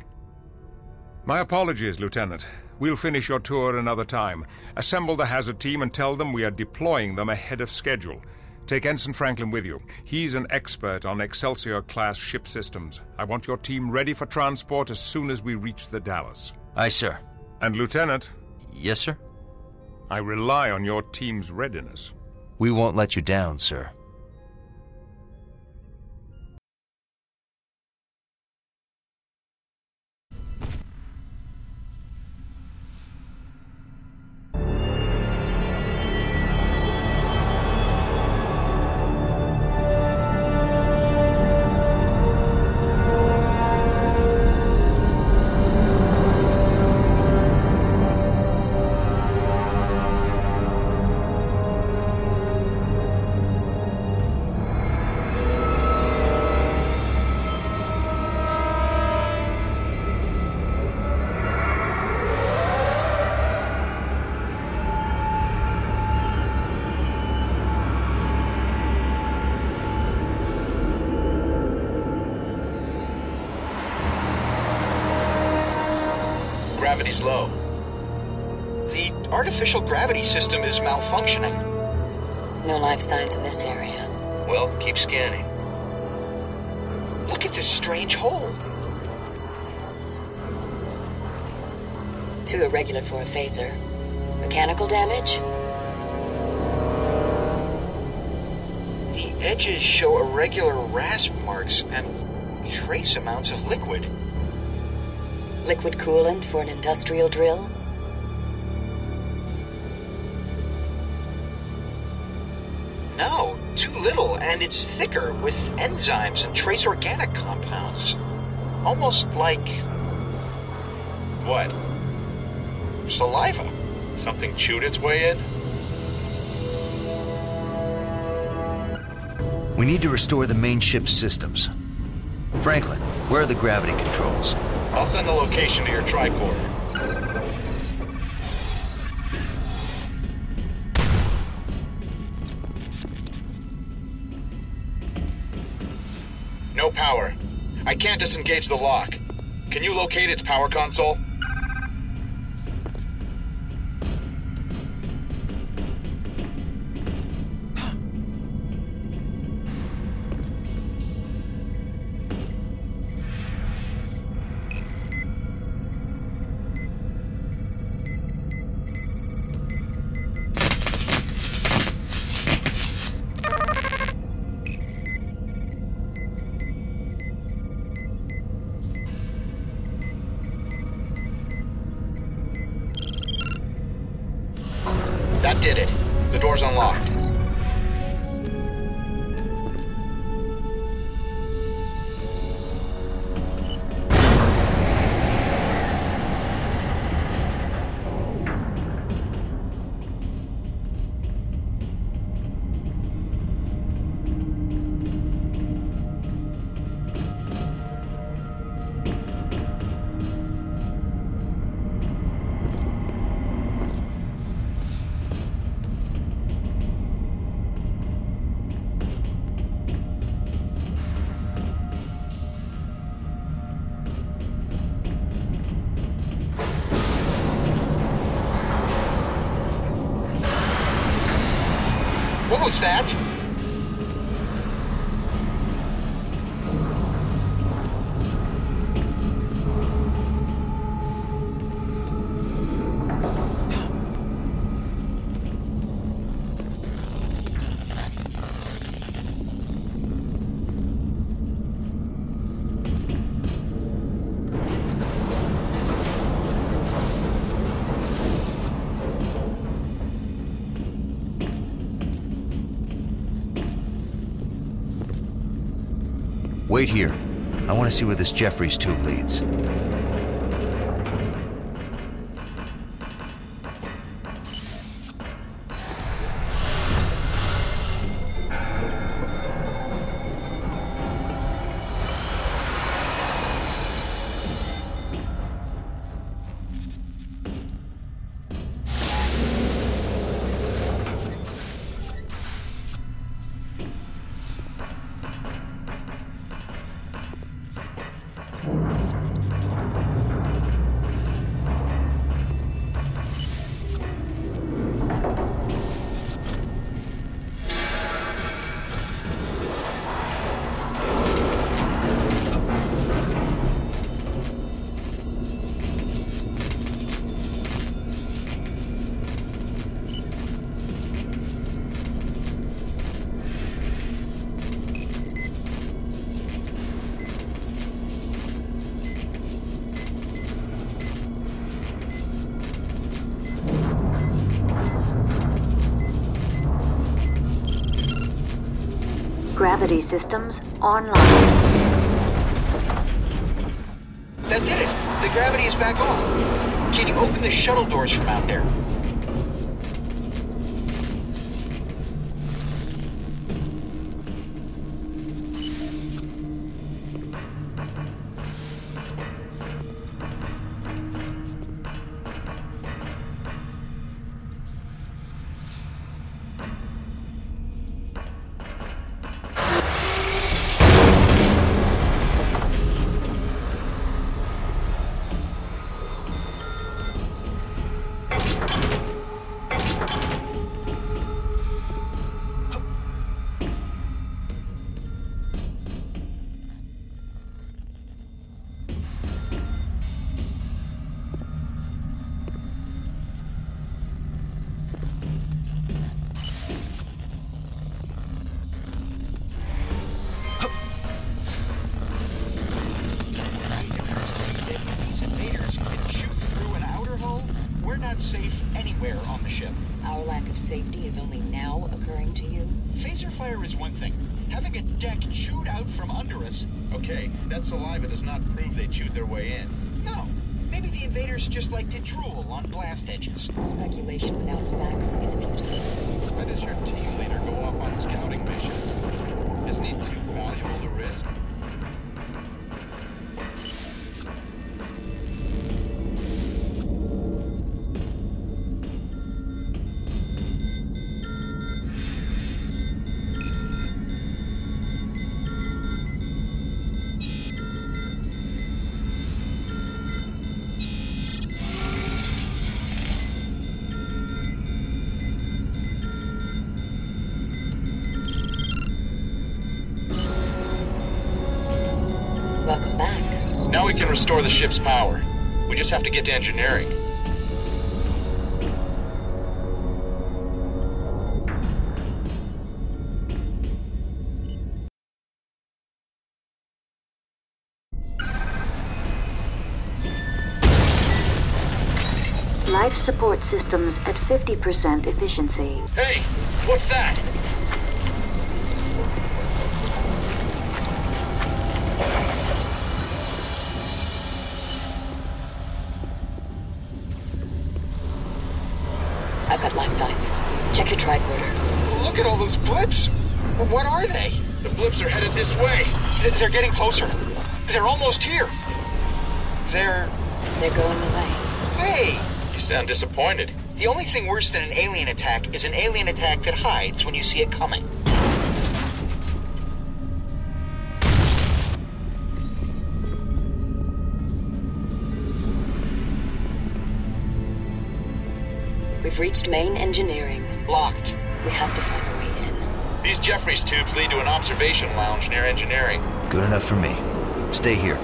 S1: My apologies, Lieutenant. We'll finish your tour another time. Assemble the hazard team and tell them we are deploying them ahead of schedule. Take Ensign Franklin with you. He's an expert on Excelsior-class ship systems. I want your team ready for transport as soon as we reach the Dallas.
S3: Aye, sir.
S1: And Lieutenant?
S3: Yes, sir?
S1: I rely on your team's readiness.
S3: We won't let you down, sir.
S5: Gravity's low. The artificial gravity system is malfunctioning.
S16: No life signs in this area.
S19: Well, keep scanning. Look at this strange hole.
S16: Too irregular for a phaser. Mechanical damage?
S19: The edges show irregular rasp marks and trace amounts of liquid.
S16: Liquid coolant for an industrial drill?
S19: No, too little, and it's thicker with enzymes and trace organic compounds. Almost like...
S13: What?
S19: Saliva.
S13: Something chewed its way in?
S3: We need to restore the main ship's systems. Franklin, where are the gravity controls?
S13: I'll send the location to your tricorder. No power. I can't disengage the lock. Can you locate its power console? That did it. The door's unlocked. What was that?
S3: Wait here. I want to see where this Jeffries tube leads.
S11: Gravity systems online.
S19: That did it. The gravity is back on. Can you open the shuttle doors from out there? not safe anywhere on the ship.
S16: Our lack of safety is only now occurring to you?
S19: Phaser fire is one thing. Having a deck chewed out from under us...
S13: Okay, that saliva does not prove they chewed their way in.
S19: No. Maybe the invaders just like to drool on blast edges.
S16: Speculation without facts is futile.
S13: Why does your team leader go off on scouting missions? Isn't he too valuable to risk?
S16: Welcome back.
S13: Now we can restore the ship's power. We just have to get to engineering.
S11: Life support systems at 50% efficiency.
S13: Hey, what's that?
S16: I've got life signs. Check your tricorder.
S19: Look at all those blips! What are they?
S13: The blips are headed this way.
S19: They're getting closer. They're almost here. They're
S16: going away.
S19: Hey!
S13: You sound disappointed.
S19: The only thing worse than an alien attack is an alien attack that hides when you see it coming.
S16: We've reached main engineering.
S13: Locked.
S16: We have to find a way in.
S13: These Jeffries tubes lead to an observation lounge near engineering.
S3: Good enough for me. Stay here.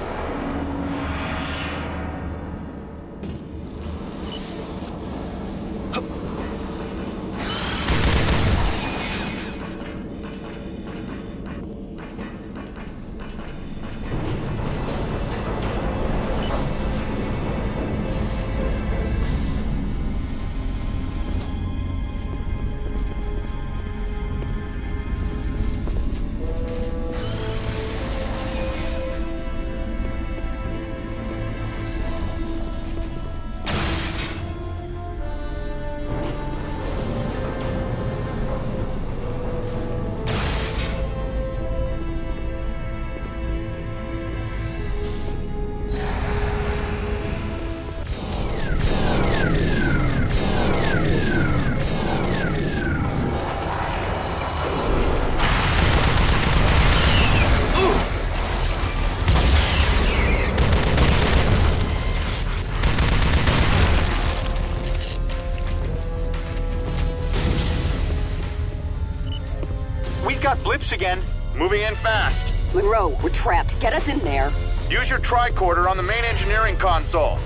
S19: Blips again. Moving in fast.
S16: Monroe, we're trapped. Get us in there.
S13: Use your tricorder on the main engineering console.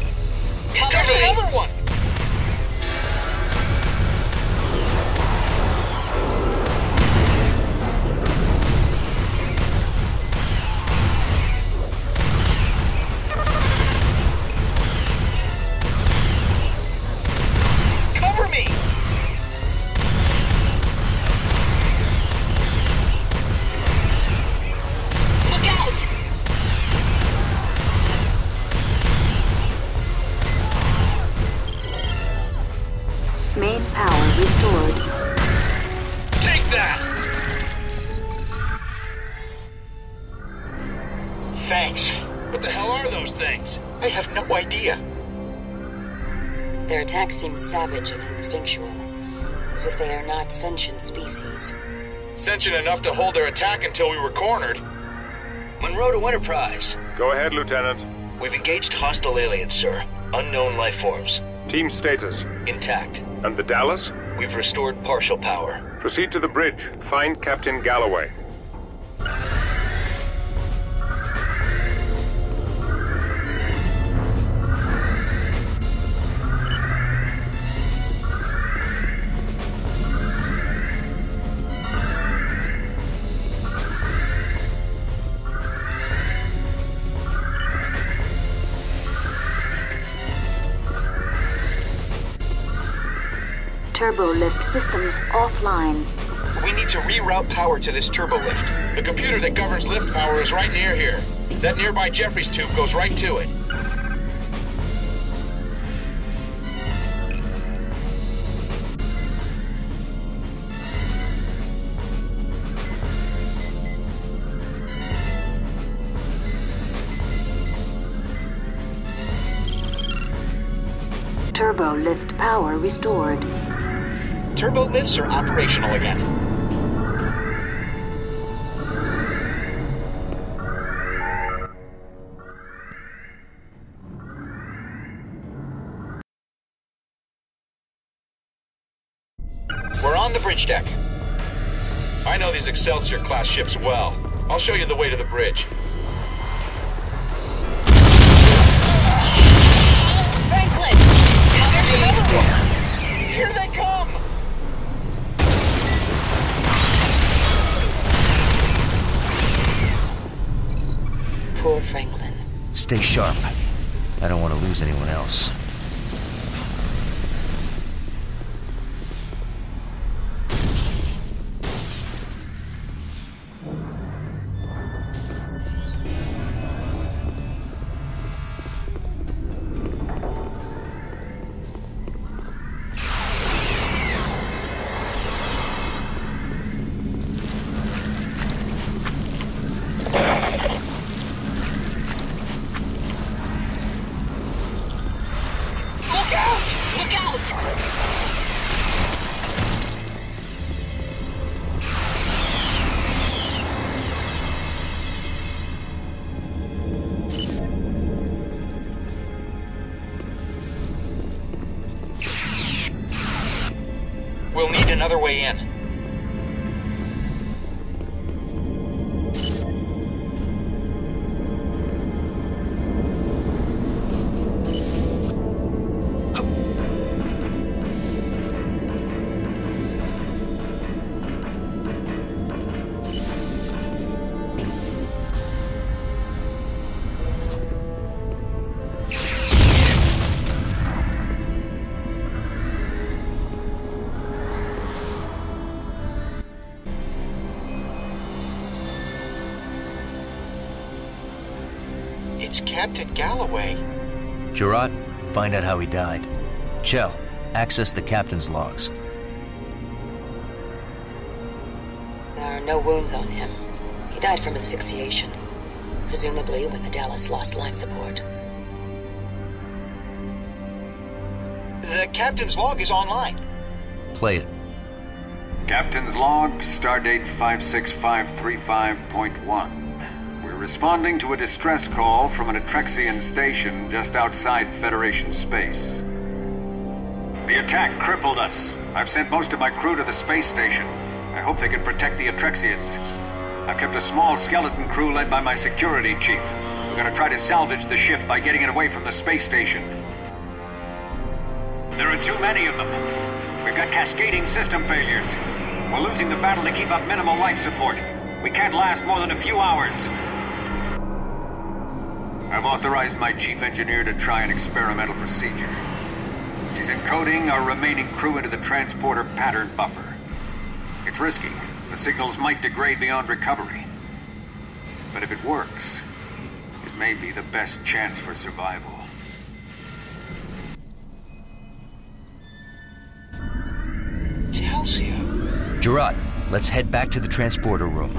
S19: There's another one! Cover me!
S11: Main power restored.
S13: Take that!
S19: Thanks.
S13: What the hell are those things?
S19: I have no idea.
S16: Their attack seems savage and instinctual, as if they are not sentient species.
S13: Sentient enough to hold their attack until we were cornered.
S19: Monroe to Enterprise.
S21: Go ahead, Lieutenant.
S19: We've engaged hostile aliens, sir. Unknown life forms.
S21: Team status?
S19: Intact.
S21: And the Dallas?
S19: We've restored partial power.
S21: Proceed to the bridge. Find Captain Galloway.
S11: Turbo lift systems offline.
S19: We need to reroute power to this turbo lift. The computer that governs lift power is right near here. That nearby Jeffries tube goes right to it.
S11: Turbo lift power restored.
S19: Turbo lifts are operational again. We're on the bridge deck. I know these Excelsior-class ships well. I'll show you the way to the bridge.
S16: Franklin!
S19: Here they come!
S16: Poor Franklin.
S3: Stay sharp. I don't want to lose anyone else.
S19: We'll need another way in. It's Captain Galloway.
S3: Gerard, find out how he died. Chell, access the captain's logs.
S16: There are no wounds on him. He died from asphyxiation, presumably when the Dallas lost life support.
S19: The captain's log is online.
S3: Play it.
S20: Captain's log, stardate 56535.1. We're responding to a distress call from an Atrexian station just outside Federation space. The attack crippled us. I've sent most of my crew to the space station. I hope they can protect the Atrexians. I've kept a small skeleton crew led by my security chief. We're gonna try to salvage the ship by getting it away from the space station. There are too many of them. We've got cascading system failures. We're losing the battle to keep up minimal life support. We can't last more than a few hours. I've authorized my chief engineer to try an experimental procedure. She's encoding our remaining crew into the transporter pattern buffer. It's risky. The signals might degrade beyond recovery. But if it works, it may be the best chance for survival.
S19: Telsia.
S3: Gerard, let's head back to the transporter room.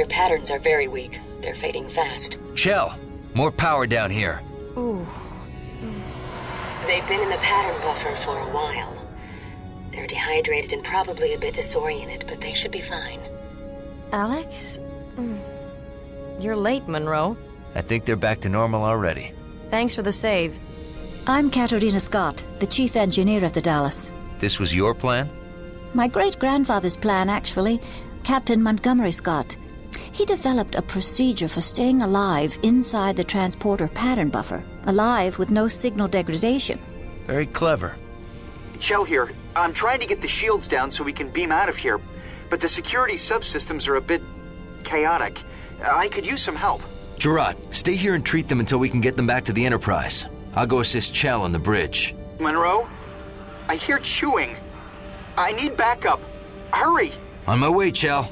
S16: Their patterns are very weak. They're fading fast.
S3: Chell, more power down here.
S16: Ooh. They've been in the pattern buffer for a while. They're dehydrated and probably a bit disoriented, but they should be fine.
S6: Alex? You're late, Monroe.
S3: I think they're back to normal already.
S6: Thanks for the save.
S4: I'm Katerina Scott, the chief engineer of the Dallas.
S3: This was your plan?
S4: My great-grandfather's plan, actually. Captain Montgomery Scott. He developed a procedure for staying alive inside the transporter pattern buffer. Alive with no signal degradation.
S3: Very clever.
S5: Chell here. I'm trying to get the shields down so we can beam out of here, but the security subsystems are a bit chaotic. I could use some help.
S3: Gerard, stay here and treat them until we can get them back to the Enterprise. I'll go assist Chell on the bridge.
S5: Monroe? I hear chewing. I need backup. Hurry!
S3: On my way, Chell.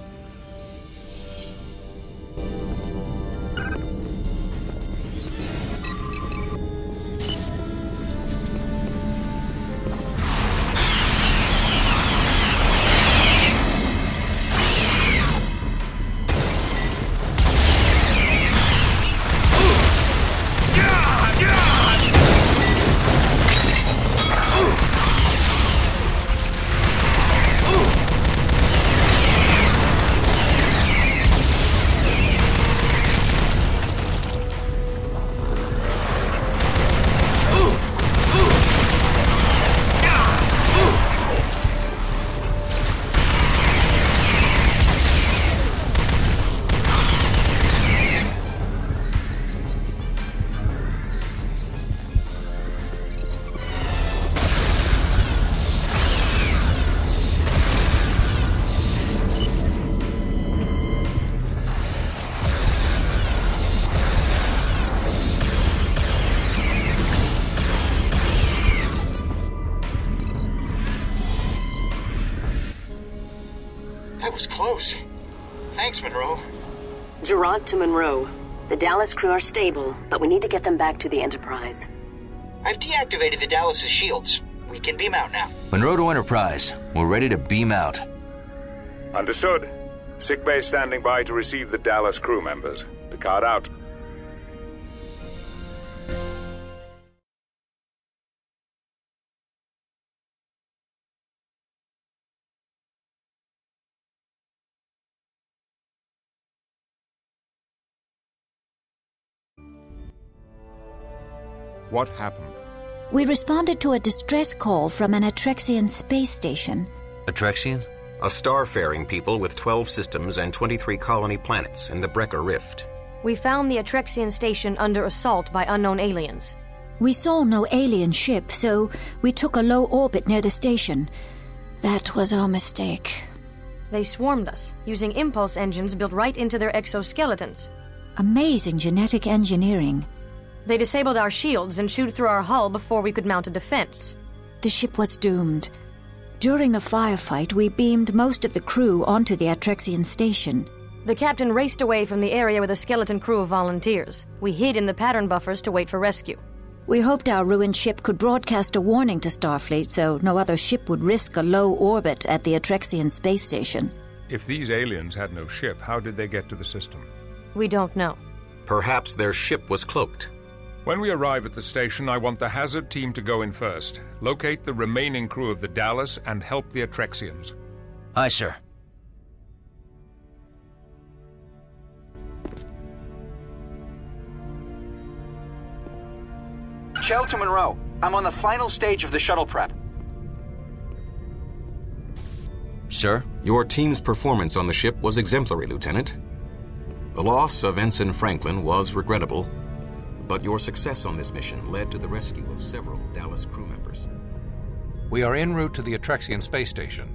S5: That was close. Thanks, Monroe.
S16: Gerard to Monroe. The Dallas crew are stable, but we need to get them back to the Enterprise.
S5: I've deactivated the Dallas's shields. We can beam out now.
S3: Monroe to Enterprise. We're ready to beam out.
S21: Understood. Sickbay standing by to receive the Dallas crew members. Picard out.
S1: What happened?
S4: We responded to a distress call from an Atrexian space station.
S3: Atrexian?
S2: A starfaring people with 12 systems and 23 colony planets in the Brecker Rift.
S6: We found the Atrexian station under assault by unknown aliens.
S4: We saw no alien ship, so we took a low orbit near the station. That was our mistake.
S6: They swarmed us, using impulse engines built right into their exoskeletons.
S4: Amazing genetic engineering.
S6: They disabled our shields and chewed through our hull before we could mount a defense.
S4: The ship was doomed. During the firefight, we beamed most of the crew onto the Atrexian station.
S6: The captain raced away from the area with a skeleton crew of volunteers. We hid in the pattern buffers to wait for rescue.
S4: We hoped our ruined ship could broadcast a warning to Starfleet so no other ship would risk a low orbit at the Atrexian space station.
S1: If these aliens had no ship, how did they get to the system?
S6: We don't know.
S2: Perhaps their ship was cloaked.
S1: When we arrive at the station, I want the hazard team to go in first. Locate the remaining crew of the Dallas and help the Atrexians.
S3: Aye, sir.
S5: Chell to Monroe. I'm on the final stage of the shuttle prep.
S3: Sir?
S2: Your team's performance on the ship was exemplary, Lieutenant. The loss of Ensign Franklin was regrettable, but your success on this mission led to the rescue of several Dallas crew members.
S12: We are en route to the Atrexian space station.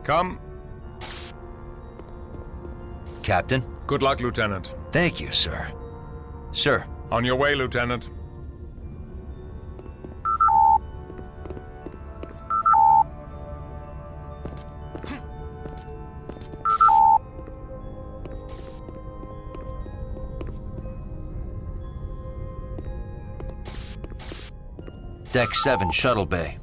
S1: Come.
S3: Captain?
S1: Good luck, Lieutenant.
S3: Thank you, sir. Sir.
S1: On your way, Lieutenant.
S3: Deck 7, Shuttle Bay.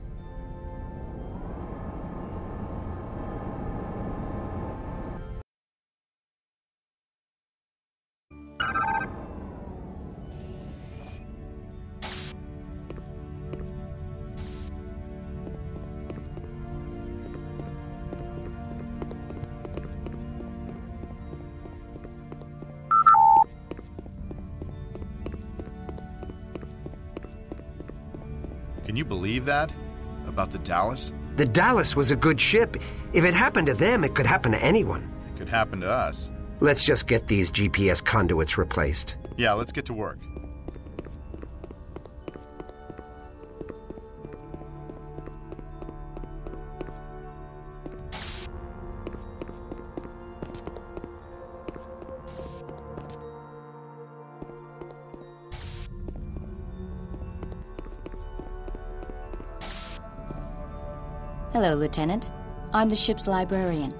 S13: Can you believe that? About the Dallas?
S15: The Dallas was a good ship. If it happened to them, it could happen to anyone.
S13: It could happen to us.
S15: Let's just get these GPS conduits replaced.
S13: Yeah, let's get to work.
S14: Hello, Lieutenant. I'm the ship's librarian.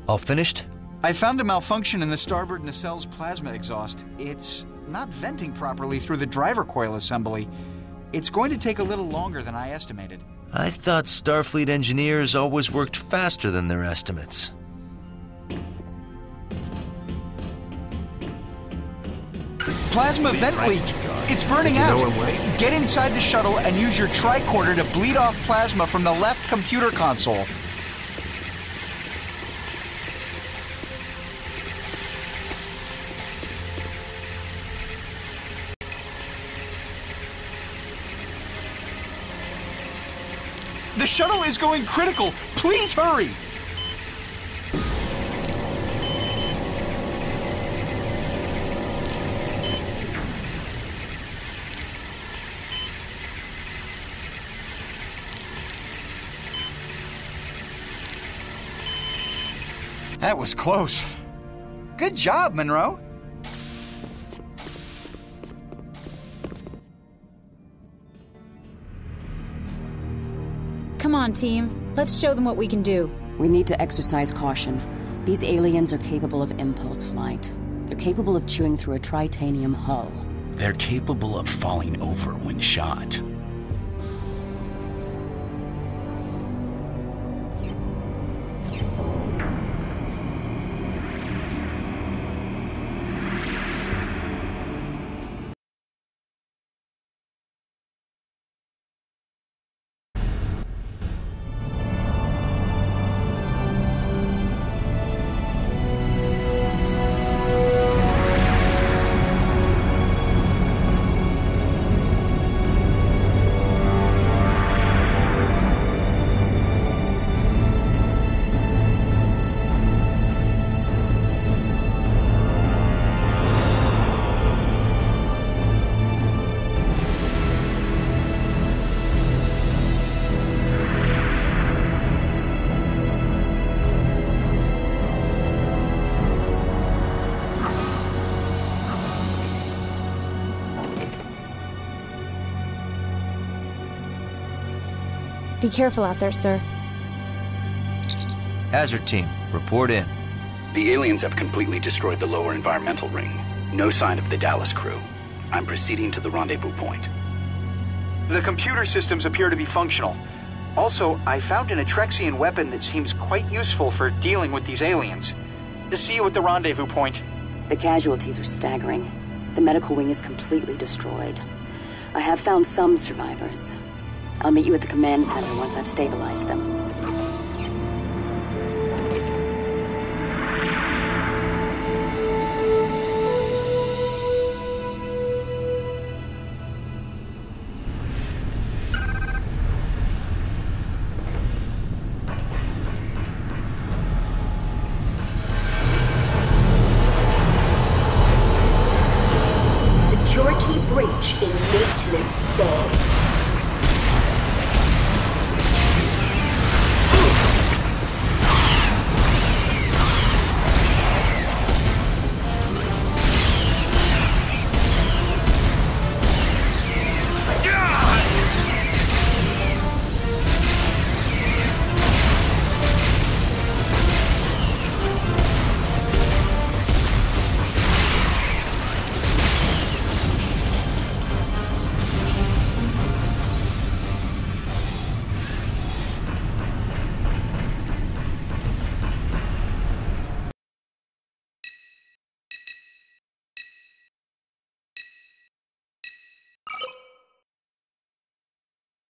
S3: All finished?
S8: I found a malfunction in the starboard nacelle's plasma exhaust. It's not venting properly through the driver coil assembly. It's going to take a little longer than I estimated.
S3: I thought Starfleet engineers always worked faster than their estimates.
S8: Plasma vent leak! It's burning out! Get inside the shuttle and use your tricorder to bleed off plasma from the left computer console. The shuttle is going critical! Please hurry! That was close. Good job, Monroe.
S9: Come on, team. Let's show them what we can do.
S22: We need to exercise caution. These aliens are capable of impulse flight. They're capable of chewing through a titanium hull.
S7: They're capable of falling over when shot.
S9: Be careful out there, sir.
S3: Hazard team, report in.
S23: The aliens have completely destroyed the lower environmental ring. No sign of the Dallas crew. I'm proceeding to the rendezvous point.
S5: The computer systems appear to be functional. Also, I found an Atrexian weapon that seems quite useful for dealing with these aliens. See you at the rendezvous point.
S22: The casualties are staggering. The medical wing is completely destroyed. I have found some survivors. I'll meet you at the command center once I've stabilized them.
S11: Security breach in maintenance bay.